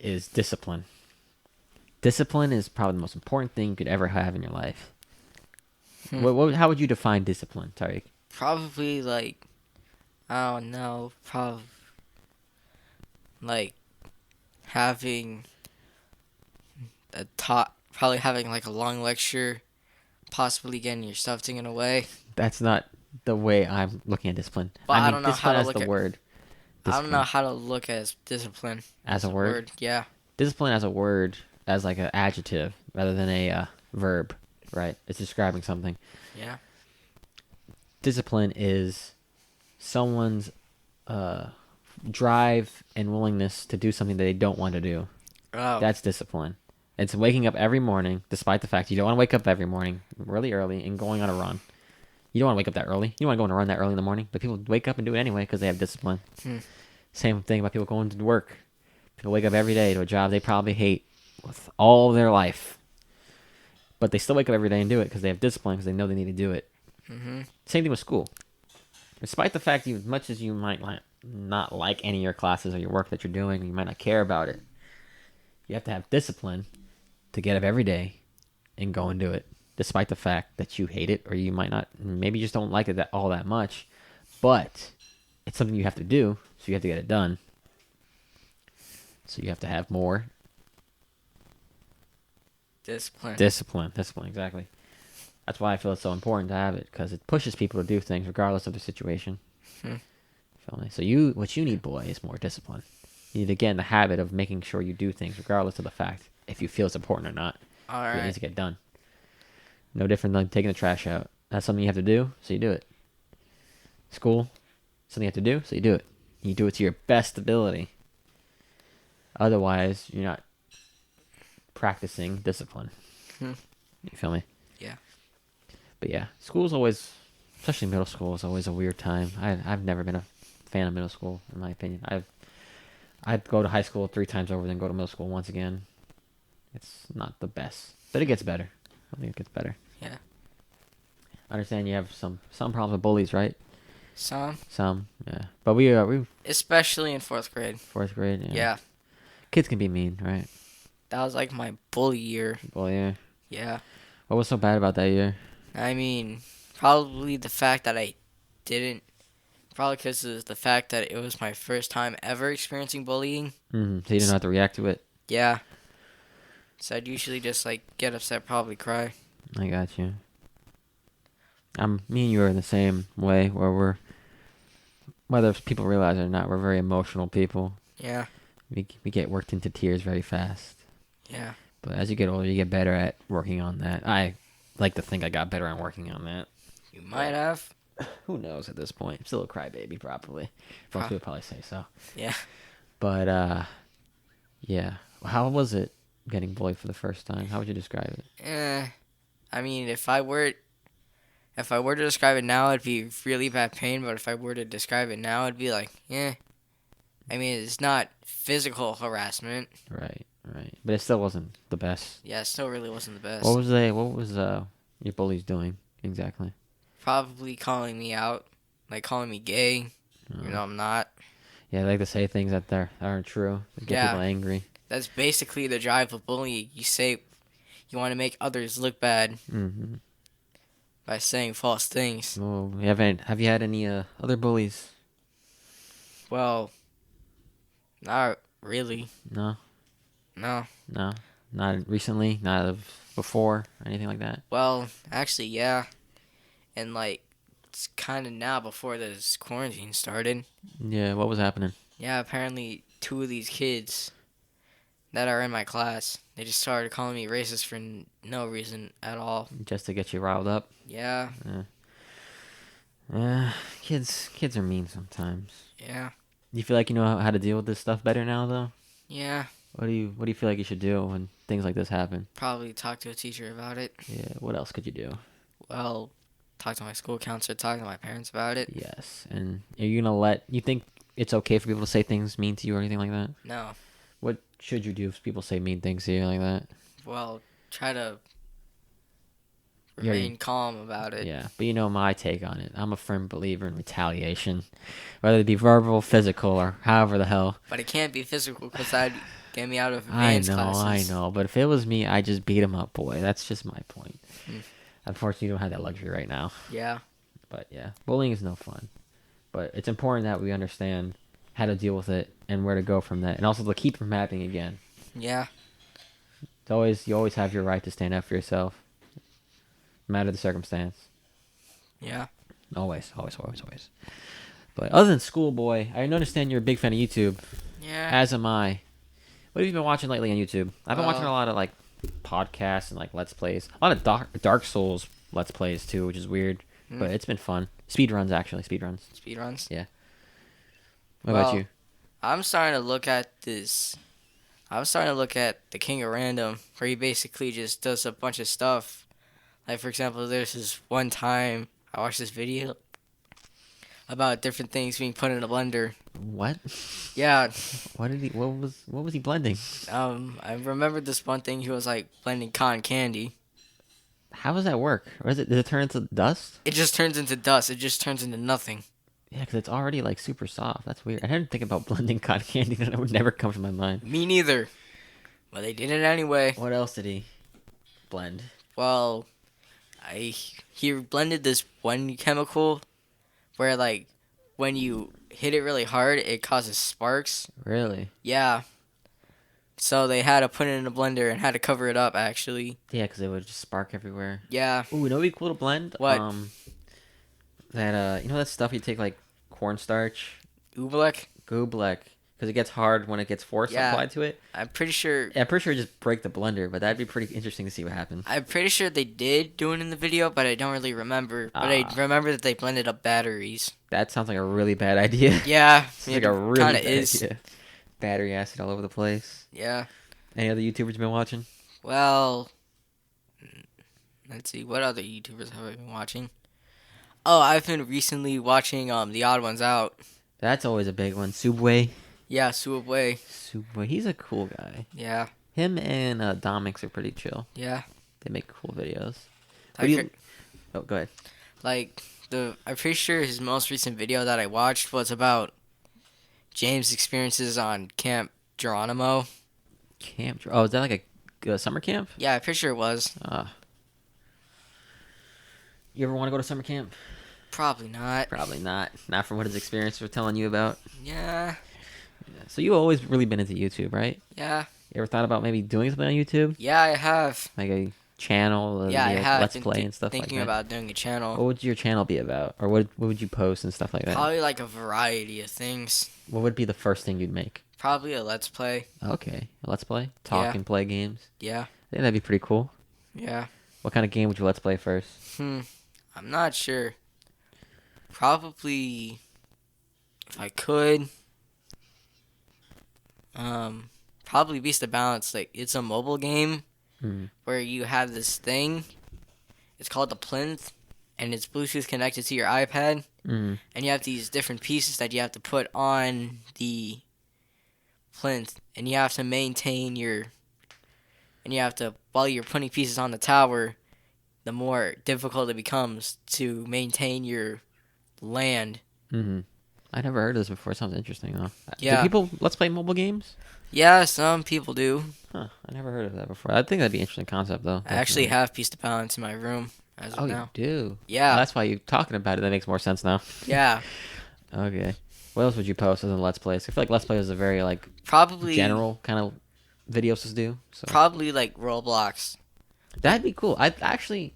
is discipline. Discipline is probably the most important thing you could ever have in your life. How would you define discipline, Tariq? Probably like, I don't know, probably like having probably having like a long lecture, possibly getting your stuff taken away. That's not the way I'm looking at discipline. But I I mean don't know how discipline to as look the at. word. I don't know Discipline how to look at discipline as a word. Yeah. Discipline as a word, as like an adjective rather than a verb, right? It's describing something. Yeah. Discipline is someone's drive and willingness to do something that they don't want to do. Oh. That's discipline. It's waking up every morning, despite the fact you don't want to wake up every morning really early and going on a run. You don't want to wake up that early. You don't want to go on a run that early in the morning, but people wake up and do it anyway because they have discipline. Same thing about people going to work. People wake up every day to a job they probably hate with all their life, but they still wake up every day and do it because they have discipline because they know they need to do it. Same thing with school. Despite the fact as much as you might not like any of your classes or your work that you're doing, you might not care about it, you have to have discipline to get up every day and go and do it, despite the fact that you hate it or you might not, maybe you just don't like it all that much, but it's something you have to do, so you have to get it done. So you have to have more Discipline, exactly. That's why I feel it's so important to have it, because it pushes people to do things regardless of the situation. Feel me? So what you need, boy, is more discipline. You need to get in the habit of making sure you do things regardless of the fact if you feel it's important or not. All It right. needs to get done. No different than taking the trash out. That's something you have to do, so you do it. School, something you have to do, so you do it. You do it to your best ability. Otherwise, you're not practicing discipline. You feel me? Yeah. But yeah, school's always, especially middle school, is always a weird time. I've never been a fan of middle school, in my opinion. I'd go to high school 3 times over, then go to middle school once again. It's not the best, but it gets better. I think it gets better. Yeah. I understand you have some problems with bullies, right? Some, Yeah. But we especially in 4th grade. 4th grade. Yeah. Kids can be mean, right? That was like my bully year. Well, yeah. Yeah. What was so bad about that year? I mean, probably the fact that I didn't. Probably because of the fact that it was my first time ever experiencing bullying. So you didn't know how to react to it. Yeah. So I'd usually just like get upset, probably cry. I got you. Me and you are in the same way, where whether people realize it or not, we're very emotional people. Yeah. We get worked into tears very fast. Yeah. But as you get older, you get better at working on that. I like to think I got better at working on that. You might have. Who knows at this point? I'm still a crybaby, probably. Most people probably say so. Yeah. But, yeah. How was it getting bullied for the first time? How would you describe it? I mean, if I were to describe it now, it'd be really bad pain. But if I were to describe it now, it'd be like, I mean, it's not physical harassment. Right. But it still wasn't the best. Yeah, it still really wasn't the best. What was your bullies doing exactly? Probably calling me out, like calling me gay. I'm not. Yeah, they like to say things that aren't true. They get people angry. That's basically the drive of bullying. You say you want to make others look bad by saying false things. Well, have you had any other bullies? Well, not really. No. No. Not recently. Not before. Anything like that. Well, actually, yeah. And like, it's kind of now before this quarantine started. Yeah. What was happening? Yeah, apparently 2 of these kids that are in my class, they just started calling me racist for no reason at all. Just to get you riled up. Yeah. Kids are mean sometimes. Yeah. Do you feel like you know how to deal with this stuff better now, though? Yeah. What do you feel like you should do when things like this happen? Probably talk to a teacher about it. Yeah. What else could you do? Well, talk to my school counselor, talk to my parents about it. Yes. And are you you think it's okay for people to say things mean to you or anything like that? No. What should you do if people say mean things to you like that? Well, try to remain calm about it. Yeah, but you know my take on it. I'm a firm believer in retaliation, whether it be verbal, physical, or however the hell. But it can't be physical because that'd get me out of advanced classes. I know. But if it was me, I'd just beat him up, boy. That's just my point. Unfortunately, you don't have that luxury right now. Yeah. But yeah, bullying is no fun. But it's important that we understand how to deal with it and where to go from that, and also to keep from happening again. Yeah. You always have your right to stand up for yourself, no matter the circumstance. Yeah. Always, always, always, always. But other than schoolboy, I understand you're a big fan of YouTube. Yeah. As am I. What have you been watching lately on YouTube? I've been watching a Well, lot of like podcasts and like Let's Plays. A lot of Dark Souls Let's Plays too, which is weird, but it's been fun. Speedruns actually, speedruns. speedruns. Yeah. What about you? I'm starting to look at this. I'm starting to look at the King of Random, where he basically just does a bunch of stuff. Like, for example, there's this one time I watched this video about different things being put in a blender. What? Yeah. What was he blending? I remember this one thing he was like blending cotton candy. How does that work? Or does it turn into dust? It just turns into dust. It just turns into nothing. Yeah, because it's already like super soft. That's weird. I didn't think about blending cotton candy. That would never come to my mind. Me neither. But they did it anyway. What else did he blend? Well, he blended this one chemical where like when you hit it really hard, it causes sparks. Really? Yeah. So they had to put it in a blender and had to cover it up actually. Yeah, because it would just spark everywhere. Yeah. Ooh, you know what'd be cool to blend? What? That you know that stuff you take like cornstarch, Oobleck? Goobleck, because it gets hard when it gets force Yeah. applied to it. I'm pretty sure. Yeah, I'm pretty sure it just break the blender, but that'd be pretty interesting to see what happens. I'm pretty sure they did do it in the video, but I don't really remember. But I remember that they blended up batteries. That sounds like a really bad idea. Yeah, It's like a really kind bad of is. idea. Battery acid all over the place. Yeah. Any other YouTubers you've been watching? Well, let's see. What other YouTubers have I been watching? Oh, I've been recently watching The Odd Ones Out. That's always a big one. Subway. Yeah, Subway. Subway. He's a cool guy. Yeah. Him and Domix are pretty chill. Yeah. They make cool videos. Like, Oh, go ahead. I'm pretty sure his most recent video that I watched was about James' experiences on Camp Geronimo. Oh, is that like a summer camp? Yeah, I'm pretty sure it was. You ever want to go to summer camp? Probably not. Probably not. Not from what his experience was telling you about. Yeah. So you always really been into YouTube, right? Yeah. You ever thought about maybe doing something on YouTube? Yeah, I have. Like a channel, Yeah, I have. Let's Play and stuff like that? Thinking about doing a channel. What would your channel be about? Or what would you post and stuff like that? Probably like a variety of things. What would be the first thing you'd make? Probably a Let's Play. Okay. A Let's Play? Talk and play games? Yeah. I think that'd be pretty cool. Yeah. What kind of game would you Let's Play first? I'm not sure. Probably, if I could, probably Beast of Balance. Like, it's a mobile game where you have this thing. It's called the plinth, and it's Bluetooth connected to your iPad. And you have these different pieces that you have to put on the plinth, and you have to maintain your. And you have to, while you're putting pieces on the tower, the more difficult it becomes to maintain your land. I never heard of this before. It sounds interesting, though. Yeah. Do people Let's Play mobile games? Yeah, some people do. Huh. I never heard of that before. I think that'd be an interesting concept, though. I actually have Beast of Balance in my room as of now. You do? Yeah. Well, that's why you're talking about it. That makes more sense now. Yeah. Okay. What else would you post other than Let's Plays? I feel like Let's Play is a very, like, Probably general kind of videos to do. So. Probably like Roblox. That'd be cool. I'd play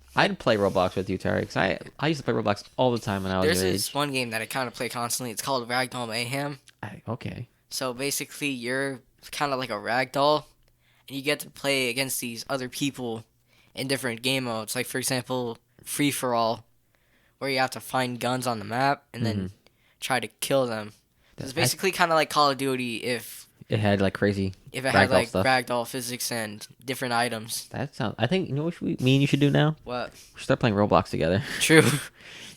Roblox with you, Tariq. 'Cause I used to play Roblox all the time when I was There's your age. this one game that I kind of play constantly. It's called Ragdoll Mayhem. Okay. So basically, you're kind of like a ragdoll, and you get to play against these other people in different game modes. Like, for example, Free For All, where you have to find guns on the map and then try to kill them. It's basically kind of like Call of Duty if it had like crazy. If it had like stuff. ragdoll physics and different items. That sounds. I think you know what me and you should do now. What? We should start playing Roblox together. True.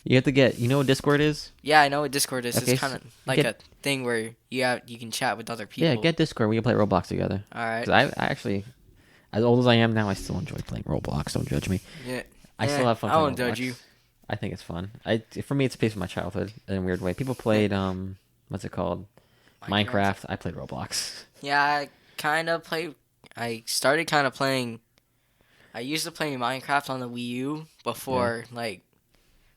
You have to get. You know what Discord is? Yeah, I know what Discord is. Okay, It's kind of like a thing where you can chat with other people. Yeah, get Discord. We can play Roblox together. All right. 'Cause I actually, as old as I am now, I still enjoy playing Roblox. Don't judge me. Yeah. I still have fun. I playing won't judge Roblox. you. I think it's fun. For me, it's a piece of my childhood in a weird way. People played what's it called? Minecraft. I played Roblox. Yeah, I started kind of playing. I used to play Minecraft on the Wii U before like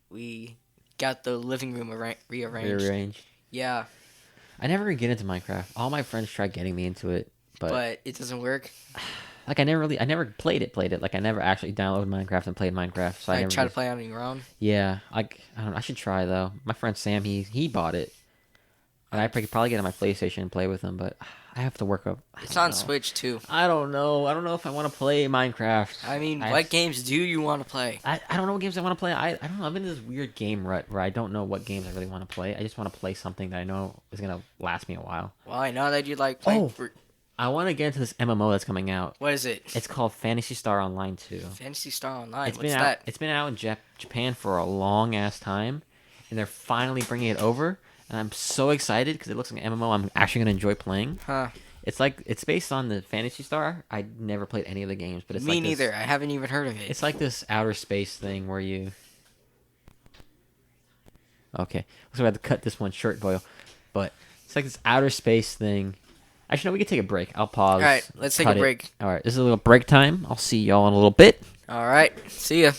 we got the living room rearranged. Rearranged. Yeah, I never could get into Minecraft. All my friends tried getting me into it, but it doesn't work. like I never played it. Like I never actually downloaded Minecraft and played Minecraft. So I Like never try to just, play on your own. yeah. Like I don't know, I should try though. My friend Sam, he bought it, and I could probably get it on my PlayStation and play with him, but I have to work up. It's on Switch too. I don't know. I don't know if I want to play Minecraft. I mean, what games do you want to play? I don't know what games I want to play. I don't know. I'm in this weird game rut where I don't know what games I really want to play. I just want to play something that I know is gonna last me a while. Well, I know that you like playing. I want to get into this MMO that's coming out. What is it? It's called Fantasy Star Online 2. Fantasy Star Online. It's What's been that? out. It's been out in Japan for a long ass time, and they're finally bringing it over. And I'm so excited because it looks like an MMO I'm actually gonna enjoy playing. Huh. It's based on the Fantasy Star. I never played any of the games, but it's Me like neither. I haven't even heard of it. It's like this outer space thing where you. Okay, so we have to cut this one short, Boyle. But it's like this outer space thing. Actually, no, we can take a break. I'll pause. All right, let's take a break. All right, this is a little break time. I'll see y'all in a little bit. All right, see ya.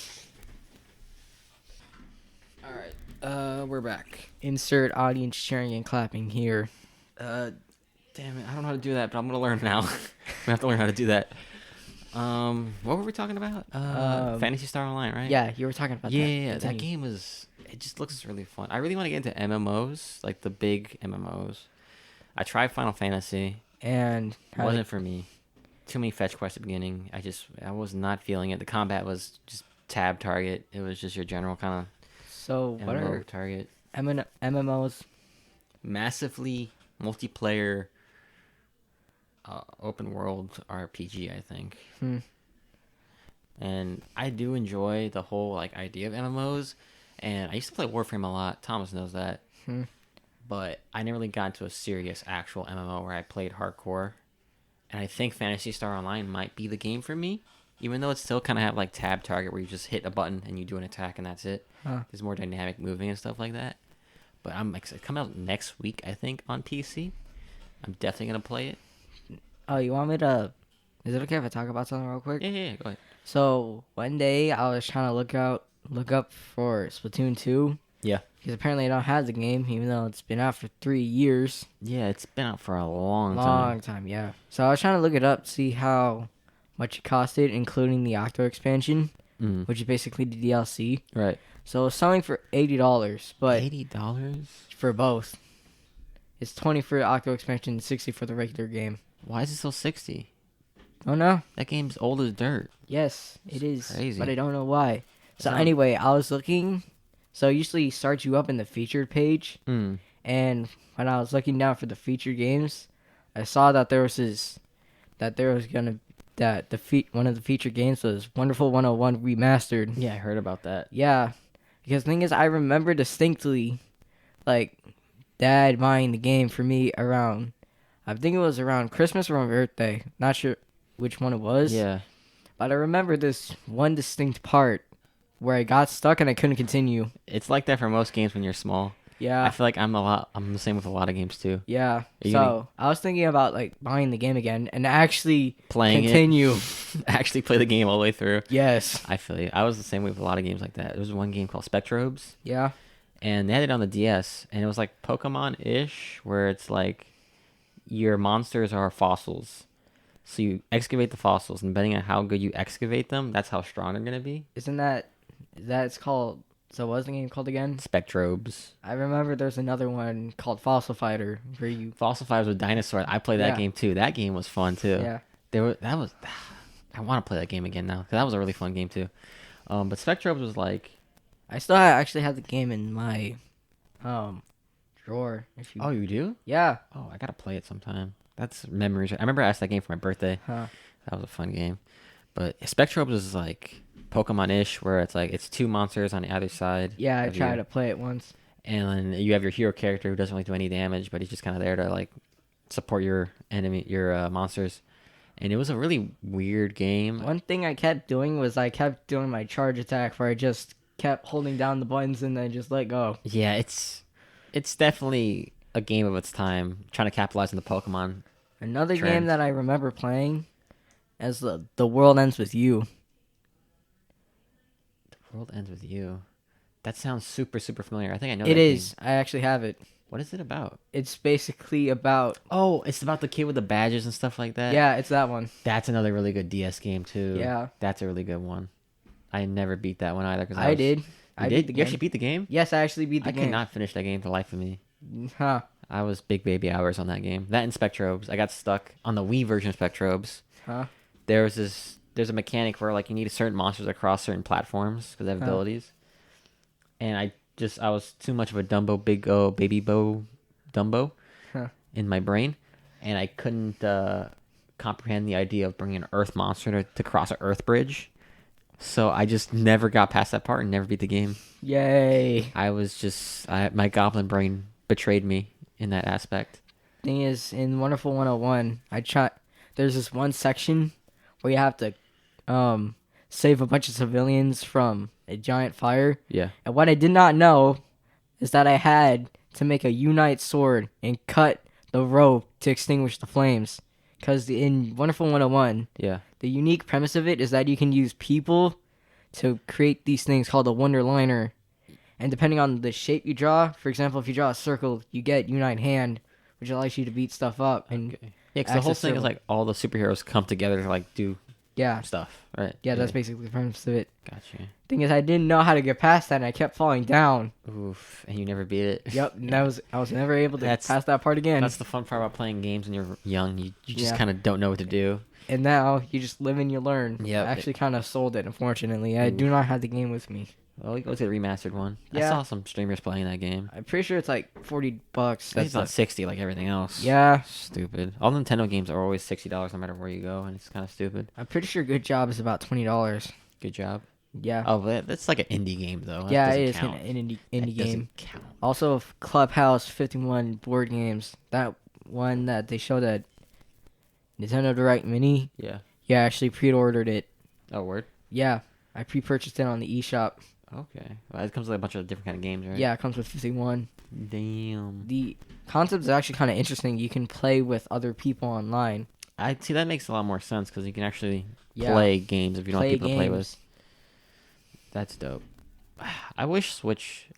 All right, we're back. Insert audience cheering and clapping here. Damn it, I don't know how to do that, but I'm gonna learn now. We have to learn how to do that. What were we talking about? Fantasy Star Online, right? Yeah, you were talking about that. Yeah. That game it just looks really fun. I really want to get into MMOs, like the big MMOs. I tried Final Fantasy. And It wasn't for me. Too many fetch quests at the beginning. I was not feeling it. The combat was just tab target. It was just your general kind So of what MMO are target. MMOs? Massively multiplayer open world RPG, I think. And I do enjoy the whole like idea of MMOs. And I used to play Warframe a lot. Thomas knows that. But I never really got into a serious actual MMO where I played hardcore. And I think Phantasy Star Online might be the game for me. Even though it still kind of have like tab target where you just hit a button and you do an attack and that's it. There's more dynamic moving and stuff like that. But I'm excited. It comes out next week, I think, on PC. I'm definitely going to play it. Oh, you want me to... Is it okay if I talk about something real quick? Yeah, go ahead. So, one day I was trying to look up for Splatoon 2. Yeah. Because apparently I don't have the game, even though it's been out for 3 years. Yeah, it's been out for a long time. Long time, yeah. So I was trying to look it up, see how much it costed, including the Octo expansion, which is basically the DLC. Right. So it's selling for $80, but $80? for both. It's $20 for the Octo expansion and $60 for the regular game. Why is it still $60? Oh no. That game's old as dirt. Yes, it is. Crazy. But I don't know why. So anyway, I was looking. So it usually starts you up in the featured page. And when I was looking down for the featured games, I saw that one of the featured games was Wonderful 101 Remastered. Yeah, I heard about that. Yeah. Because the thing is, I remember distinctly, like, Dad buying the game for me around, I think it was around Christmas or my birthday. Not sure which one it was. Yeah. But I remember this one distinct part where I got stuck and I couldn't continue. It's like that for most games when you're small. Yeah. I feel like I'm the same with a lot of games too. Yeah. So I was thinking about like buying the game again and actually continue. Actually play the game all the way through. Yes. I feel you. I was the same way with a lot of games like that. There was one game called Spectrobes. Yeah. And they had it on the DS, and it was like Pokemon-ish, where it's like your monsters are fossils. So you excavate the fossils, and depending on how good you excavate them, that's how strong they're gonna be. Isn't that's called? So what was the game called again? Spectrobes. I remember there's another one called Fossil Fighter where you Fossil Fighters with dinosaurs. I played that game too. That game was fun too. Yeah. I want to play that game again now because that was a really fun game too. But Spectrobes was like. I still actually have the game in my drawer. Oh, you do? Yeah. Oh, I gotta play it sometime. That's memories. I remember I asked that game for my birthday. Huh. That was a fun game. But Spectrobes is like Pokemon-ish, where it's like it's two monsters on the other side. Yeah, I tried to play it once. And you have your hero character who doesn't really do any damage, but he's just kind of there to like support your monsters. And it was a really weird game. One thing I kept doing was I kept doing my charge attack where I just kept holding down the buttons and then just let go. Yeah, it's definitely a game of its time, trying to capitalize on the Pokemon Another trend. game that I remember playing is The World Ends With You. World Ends With You. That sounds super, super familiar. I think I know It that is. game. I actually have it. What is it about? It's basically about. Oh, it's about the kid with the badges and stuff like that. Yeah, it's that one. That's another really good DS game too. Yeah. That's a really good one. I never beat that one either because I did. You I did? beat the You game. actually beat the game? Yes, I actually beat the I game. cannot finish that game for the life of me. Huh. I was big baby hours on that game. That and Spectrobes. I got stuck on the Wii version of Spectrobes. Huh. There's a mechanic where like you need certain monsters across certain platforms because they have Huh. abilities. And I was too much of a baby Dumbo Huh. in my brain, and I couldn't comprehend the idea of bringing an Earth monster to cross an Earth bridge. So I just never got past that part and never beat the game. Yay. My goblin brain betrayed me in that aspect. Thing is, in Wonderful 101, there's this one section where you have to save a bunch of civilians from a giant fire. Yeah. And what I did not know is that I had to make a Unite sword and cut the rope to extinguish the flames. Because in Wonderful 101, Yeah. the unique premise of it is that you can use people to create these things called a Wonder Liner. And depending on the shape you draw, for example, if you draw a circle, you get Unite Hand, which allows you to beat stuff up. And Okay. Yeah, because the whole access thing is circle. like all the superheroes come together to like do Yeah, stuff, right? yeah, that's basically the premise of it. Gotcha. Thing is, I didn't know how to get past that, and I kept falling down. Oof, and you never beat it. Yep, and I was never able to That's- pass that part again. That's the fun part about playing games when you're young. You just Yeah. kind of don't know what to do. And now you just live and you learn. Yep. I actually kind of sold it, unfortunately. I do not have the game with me. Well, we go to the remastered one. I Yeah. saw some streamers playing that game. I'm pretty sure it's like $40. It's That's not 60 like everything else. yeah. Stupid. All Nintendo games are always $60 no matter where you go, and it's kind of stupid. I'm pretty sure Good Job is about $20. Good job. Yeah. Oh, that's like an indie game though. That yeah, doesn't it is count. an indie That game. doesn't count. Also, Clubhouse 51 board games. That one that they showed at Nintendo Direct Mini. Yeah. Yeah, I actually pre-ordered it. Oh, word. Yeah, I pre-purchased it on the eShop. Okay. Well, it comes with a bunch of different kind of games, right? Yeah, it comes with 51. Damn. The concept is actually kind of interesting. You can play with other people online. I see that makes a lot more sense because you can actually Yeah. play games if you don't have people to play with. games. That's dope. I wish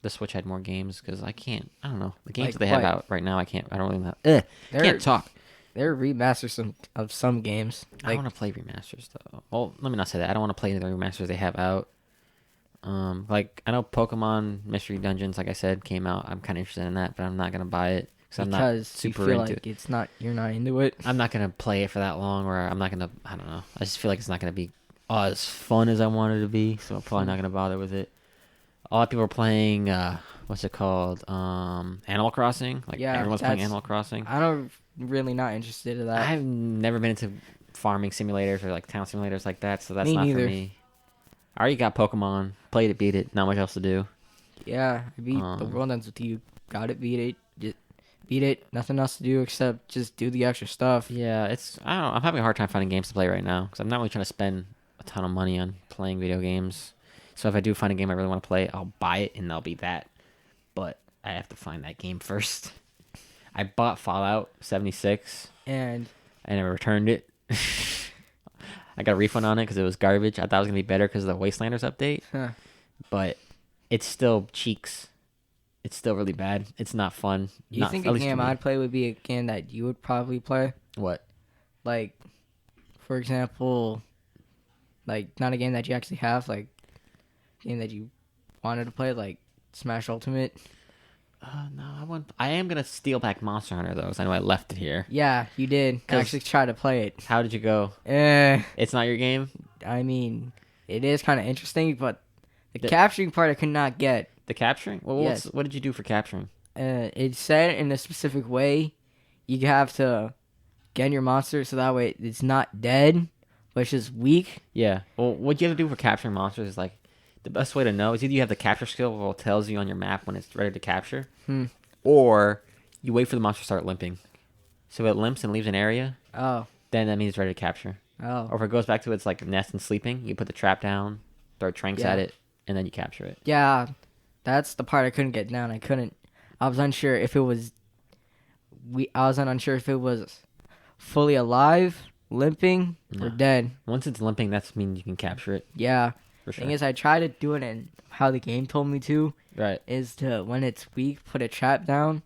the Switch had more games because I can't. I don't know the games Like that they have what? out right now. I can't. I don't really know. There, Can't talk. there are remasters of some games. I Like, want to play remasters though. Well, let me not say that. I don't want to play the remasters they have out. Like I know Pokemon Mystery Dungeons, like I said, came out. I'm kind of interested in that, but I'm not gonna buy it I'm not because super you feel into like it's not you're not into it. I'm not gonna play it for that long, or I'm not gonna. I don't know. I just feel like it's not gonna be as fun as I wanted it to be, so I'm probably not gonna bother with it. A lot of people are playing. What's it called? Animal Crossing. Like Yeah, everyone's playing that's- Animal Crossing. I'm really not interested in that. I've never been into farming simulators or like town simulators like that, so that's Me not neither. for me. I already got Pokemon. Played it, beat it. Not much else to do. Yeah, I beat the world ends with you. Got it, beat it, just beat it. Nothing else to do except just do the extra stuff. Yeah, I don't know. I'm having a hard time finding games to play right now because I'm not really trying to spend a ton of money on playing video games. So if I do find a game I really want to play, I'll buy it and that'll be that. But I have to find that game first. I bought Fallout 76 And and I returned it. I got a refund on it because it was garbage. I thought it was going to be better because of the Wastelanders update. huh, But it's still cheeks. It's still really bad. It's not fun. you Not- think at a least to game me. I'd play would be a game that you would probably play? What? Like, for example, like not a game that you actually have, like a game that you wanted to play, like Smash Ultimate. No, I want. I am gonna steal back Monster Hunter though, 'cause I know I left it here. Yeah, you did. I 'Cause- actually try to play it. How did you go? Eh, It's not your game. I mean, it is kind of interesting, but the The- capturing part I could not get. The capturing. Well, Yes. what did you do for capturing? It's said in a specific way. You have to get your monster so that way it's not dead, but it's just weak. Yeah. Well, what you have to do for capturing monsters is like the best way to know is either you have the capture skill, where it tells you on your map when it's ready to capture, or you wait for the monster to start limping. So it limps and leaves an area, Oh, then that means it's ready to capture. Or oh, if it goes back to its like nest and sleeping, you put the trap down, throw tranks Yeah. at it, and then you capture it. yeah. That's the part I couldn't get down. I was unsure if it was. I was unsure if it was fully alive, limping, or No. dead. Once it's limping, that means you can capture it. Yeah, for sure. Thing is, I try to do it and how the game told me to Right. is to, when it's weak, put a trap down.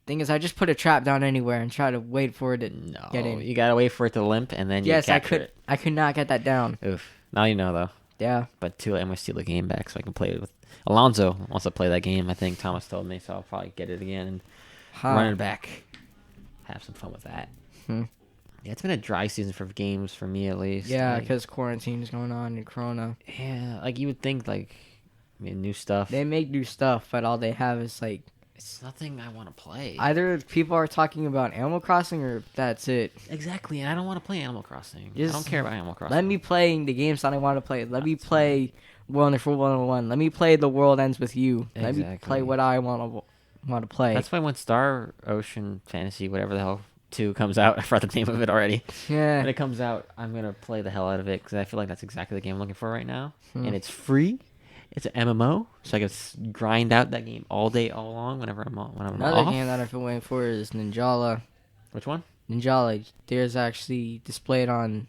Thing is, I just put a trap down anywhere and try to wait for it to No, get in. you gotta wait for it to limp and then you Yes, capture it. I could not get that down. Oof. Now you know though. Yeah. But too late. I'm gonna steal the game back so I can play it with Alonzo. Wants to play that game. I think Thomas told me, so I'll probably get it again and run it back. Have some fun with that. Hmm. Yeah, it's been a dry season for games for me at least. Yeah, Like, because quarantine is going on and Corona. yeah, like you would think, like, I mean, new stuff. They make new stuff, but all they have is like It's nothing I want to play. either people are talking about Animal Crossing or that's it. Exactly, and I don't want to play Animal Crossing. I Just don't care about Animal Crossing. Let me play the games that I want to play. Let me play Wonderful 101. Let me play The World Ends With You. Let me play Exactly. what I want to play. That's why when Star Ocean Fantasy, whatever the hell, 2 comes out, I forgot the name of it already. Yeah. When it comes out, I'm gonna play the hell out of it because I feel like that's exactly the game I'm looking for right now, Hmm. and it's free. It's an MMO, so I can grind out that game all day, all long, whenever I'm Another off. game that I've been waiting for is Ninjala. Which one? Ninjala. There's actually displayed on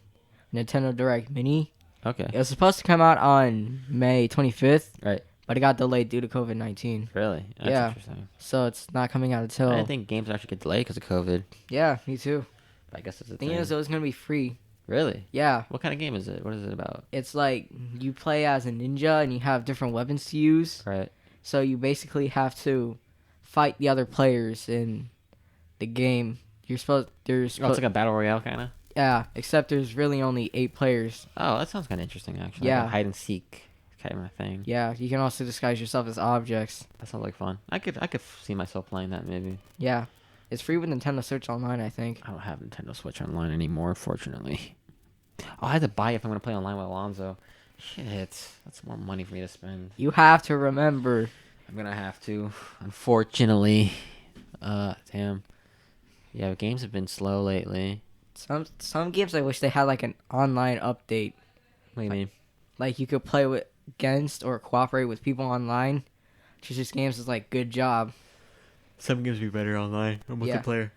Nintendo Direct Mini. Okay. It was supposed to come out on May 25th, Right. but it got delayed due to COVID-19. Really? That's Yeah. interesting. So it's not coming out until. I didn't think games actually get delayed because of COVID. Yeah, me too. But I guess it's a The thing thing. is, it was going to be free. Really? Yeah. What kind of game is it? What is it about? It's like you play as a ninja and you have different weapons to use. Right. So you basically have to fight the other players in the game. There's Oh, it's like a battle royale kind of. yeah, except there's really only 8 players. Oh, that sounds kind of interesting actually. Yeah. Like a hide and seek kind of thing. Yeah, you can also disguise yourself as objects. That sounds like fun. I could see myself playing that maybe. Yeah, it's free with Nintendo Switch Online, I think. I don't have Nintendo Switch Online anymore, fortunately. Oh, I had to buy it if I'm gonna play online with Alonzo. Shit, that's more money for me to spend. You have to remember. I'm gonna have to, unfortunately. Damn. Yeah, games have been slow lately. Some games I wish they had like an online update. What do you mean? Like you could play with against or cooperate with people online. Just games is like good job. Some games be better online or Yeah. multiplayer.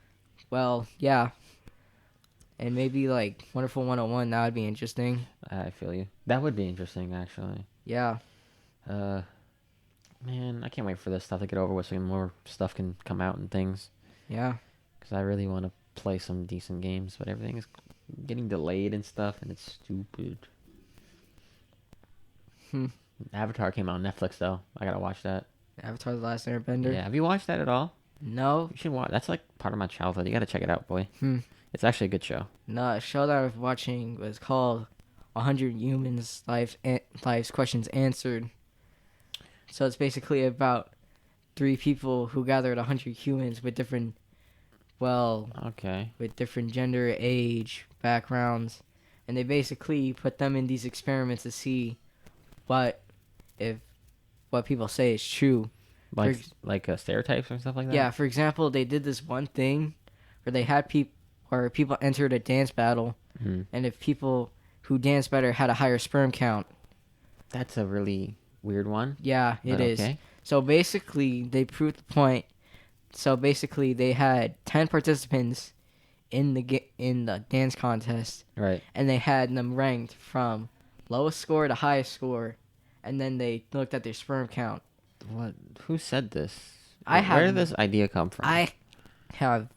Well, yeah. And maybe like Wonderful 101, that would be interesting. I feel you. That would be interesting, actually. Yeah. Man, I can't wait for this stuff to get over with so more stuff can come out and things. Yeah. Because I really want to play some decent games, but everything is getting delayed and stuff, and it's stupid. Avatar came out on Netflix, though. I gotta watch that. Avatar: The Last Airbender. Yeah, have you watched that at all? No. You should watch. That's like part of my childhood. You gotta check it out, boy. Hmm. It's actually a good show. No, a show that I was watching was called 100 Humans Life's Questions Answered. So it's basically about 3 people who gathered 100 humans with different, Okay. with different gender, age, backgrounds, and they basically put them in these experiments to see what people say is true. Like stereotypes and stuff like that. Yeah, for example, they did this one thing where they had people entered a dance battle, Mhm. and if people who danced better had a higher sperm count. That's a really weird one. Yeah, it but is. Okay. So basically, they proved the point. So basically, they had 10 participants in the dance contest, Right. and they had them ranked from lowest score to highest score, and then they looked at their sperm count. What? Who said this? I Where have- did this idea come from? I have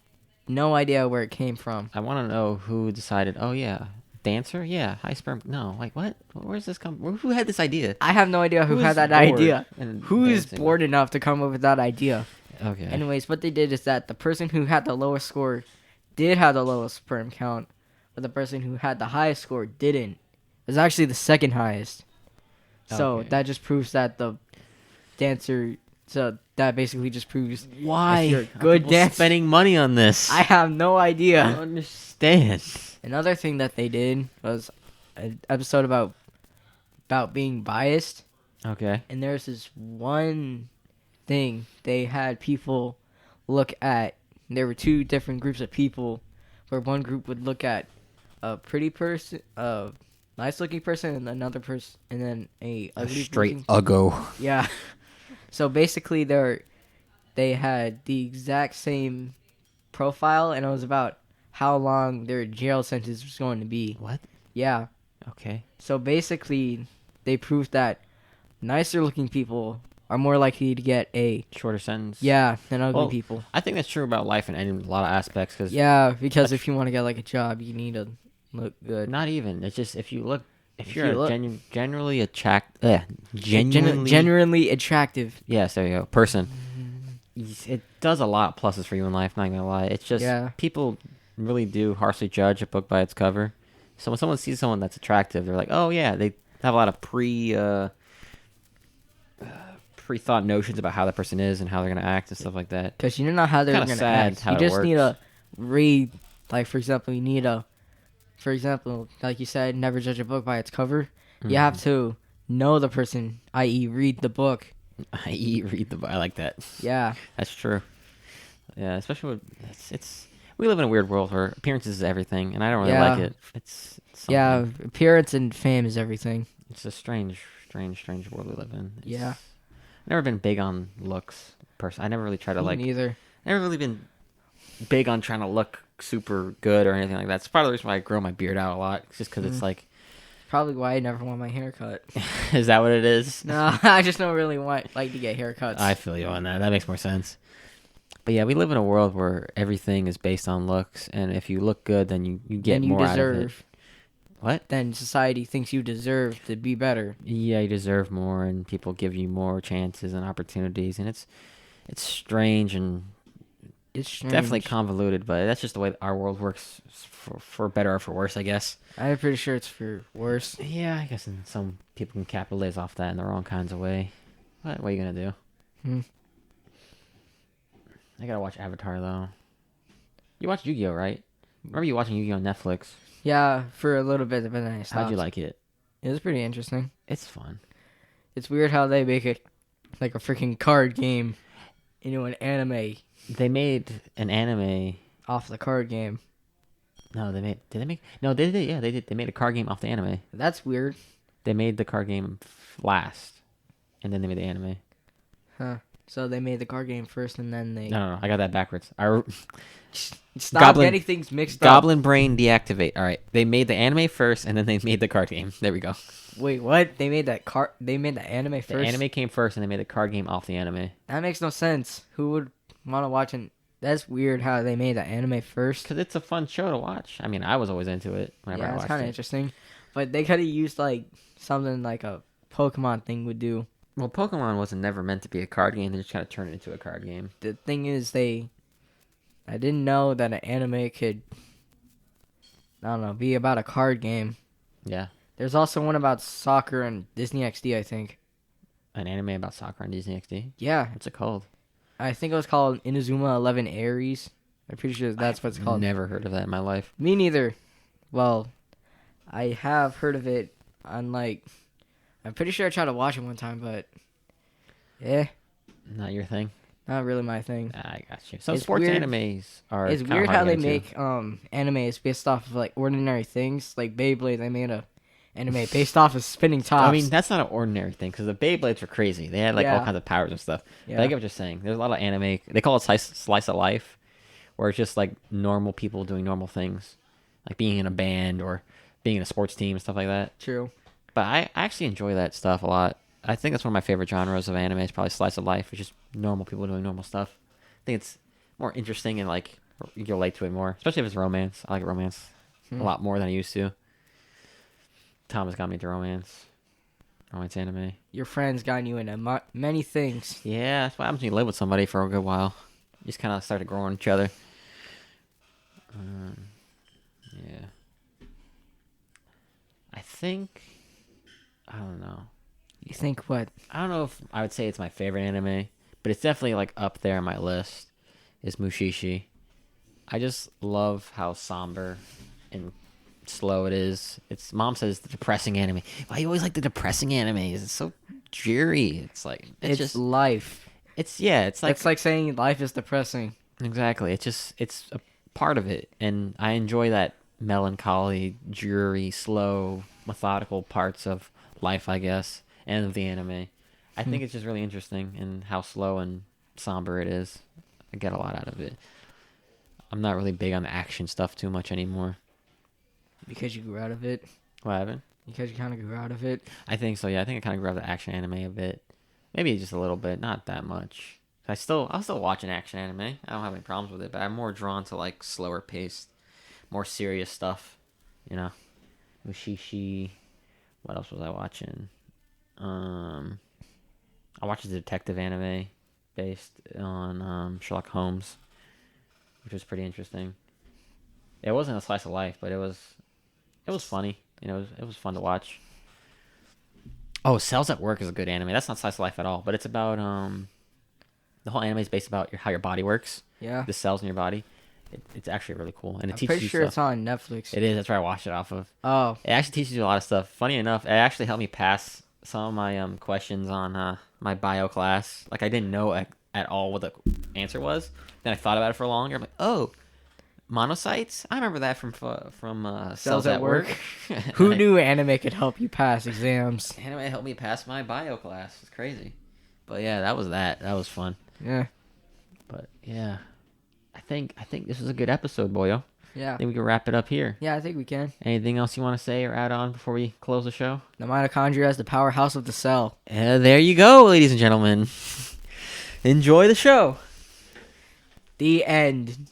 no idea where it came from. I want to know who decided. Oh yeah, dancer. Yeah, high sperm. No, like what? Where's this come? Who had this idea? I have no idea who Who had is that bored idea. and Who is dancing? bored enough to come up with that idea? Okay. Anyways, what they did is that the person who had the lowest score did have the lowest sperm count, but the person who had the highest score didn't. It was actually the second highest. So Okay. that just proves that the dancer. So that basically just proves Why? if you're a are good people dancer. spending money on this. I have no I idea. don't understand. Another thing that they did was an episode about being biased. Okay. And there's this one thing they had people look at. There were 2 different groups of people, where one group would look at a pretty person, a nice-looking person, and another person, and then a ugly Straight looking- uggo. Yeah. So basically, they had the exact same profile, and it was about how long their jail sentence was going to be. What? Yeah. Okay. So basically, they proved that nicer looking people are more likely to get a Shorter sentence. than ugly Well, people. I think that's true about life in a lot of aspects. Cause Because if you want to get like a job, you need to look good. not even. It's just if you're you a look- generally Genuinely attractive. yes, there you go, person. It does a lot of pluses for you in life. Not gonna lie. It's just people really do harshly judge a book by its cover. So when someone sees someone that's attractive, they're like, oh yeah, they have a lot of pre-thought notions about how that person is and how they're gonna act and stuff like that. Because you don't know how they're Kinda going to sad act. how You it just need works. to read. Like, for example, like you said, never judge a book by its cover. You have to know the person, i.e., read the book. I.e., read the book. I like that. Yeah. That's true. Yeah, especially with it's we live in a weird world where appearances is everything, and I don't really like it. It's something. Appearance and fame is everything. It's a strange world we live in. Yeah. I've never been big on looks. I never really tried to Me neither. never really been big on trying to look super good or anything like that. It's part of the reason why I grow my beard out a lot. It's just because it's like, Probably why I never want my hair cut. is that what it is? No, I just don't really like to get haircuts. I feel you on that. That makes more sense. But yeah, we live in a world where everything is based on looks, and if you look good, then you get then you more out of it. deserve. What? Then society thinks you deserve to be better. Yeah, you deserve more, and people give you more chances and opportunities, and it's strange and It's strange. definitely convoluted, but that's just the way our world works, for better or for worse, I guess. I'm pretty sure it's for worse. Yeah, I guess some people can capitalize off that in their own kinds of way. What are you gonna do? I gotta watch Avatar though. You watched Yu-Gi-Oh, right? Remember you watching Yu-Gi-Oh on Netflix? Yeah, for a little bit, but then I stopped. How'd you like it? It was pretty interesting. It's fun. It's weird how they make it like a freaking card game into an anime They made an anime. off the card game. No, did they make? No, they did. Yeah, they did. They made a card game off the anime. That's weird. They made the card game last, and then they made the anime. Huh. So they made the card game first and then they... No, I got that backwards. Stop getting things mixed up. Goblin brain deactivate. All right, they made the anime first, and then they made the card game. There we go. Wait, what? They made They made the anime first? The anime came first, and they made the card game off the anime. That makes no sense. Who would want to watch an... That's weird how they made the anime first. Because it's a fun show to watch. I mean, I was always into it whenever I Yeah, watched it's kind of it. interesting. But they could have used like something like a Pokemon thing would do. Well, Pokemon wasn't never meant to be a card game. They just kind of turned it into a card game. The thing is, I didn't know that an anime could, I don't know, be about a card game. Yeah. There's also one about soccer and Disney XD, I think. An anime about soccer on Disney XD? Yeah. What's it called? I think it was called Inazuma 11 Aries. I'm pretty sure that's what it's called. Never heard of that in my life. Me neither. Well, I have heard of it on like... I'm pretty sure I tried to watch it one time, but... Yeah, Not your thing? not really my thing. I got you. So It's sports weird- animes are It's kinda weird hard how to they get into. make animes based off of like ordinary things. Like Beyblade, they made a anime based off of spinning tops. I mean, that's not an ordinary thing, because the Beyblades were crazy. They had like all Yeah. kinds of powers and stuff. Yeah. But I get what you're saying. There's a lot of anime. They call it slice of life, where it's just like normal people doing normal things, like being in a band or being in a sports team and stuff like that. True. But I actually enjoy that stuff a lot. I think that's one of my favorite genres of anime. Is probably slice of life. It's just normal people doing normal stuff. I think it's more interesting and like you can relate to it more, especially if it's romance. I like romance a lot more than I used to. Thomas got me into romance anime. Your friends got you into many things. Yeah, that's what happens when you live with somebody for a good while. You just kind of start to grow on each other. Yeah. I think, I don't know. You think what? I don't know if I would say it's my favorite anime, but it's definitely like up there on my list. Is Mushishi. I just love how somber and slow it is. It's mom says the depressing anime. Why you always like the depressing animes? It's so dreary. It's like It's just life. it's like It's like saying life is depressing. exactly. It's a part of it, and I enjoy that melancholy, dreary, slow, methodical parts of life, I guess, and of the anime. I think it's just really interesting in how slow and somber it is. I get a lot out of it. I'm not really big on the action stuff too much anymore. Because you grew out of it. What happened? Because you kind of grew out of it. I think so. Yeah, I think I kind of grew up the action anime a bit, maybe just a little bit, not that much. I'll still watch an action anime. I don't have any problems with it, but I'm more drawn to like slower paced, more serious stuff. You know, Mushishi. What else was I watching? I watched a detective anime based on Sherlock Holmes, which was pretty interesting. It wasn't a slice of life, but it was funny. You know, it was fun to watch. Oh, Cells at Work is a good anime. That's not slice of life at all, but it's about the whole anime is based about how your body works. Yeah. The cells in your body. It's actually really cool, and it I'm teaches pretty you sure stuff. it's on Netflix. It is. That's where I watched it off of. Oh. It actually teaches you a lot of stuff. Funny enough, it actually helped me pass some of my questions on my bio class. Like I didn't know at all what the answer was. Then I thought about it for longer. I'm like, oh, monocytes. I remember that from Cells at Work. Who knew anime could help you pass exams? Anime helped me pass my bio class. It's crazy. But yeah, that was that. That was fun. Yeah. But yeah, I think this was a good episode, boyo. Yeah. I think we can wrap it up here. Yeah, I think we can. Anything else you want to say or add on before we close the show? The mitochondria is the powerhouse of the cell. There you go, ladies and gentlemen. Enjoy the show. The end.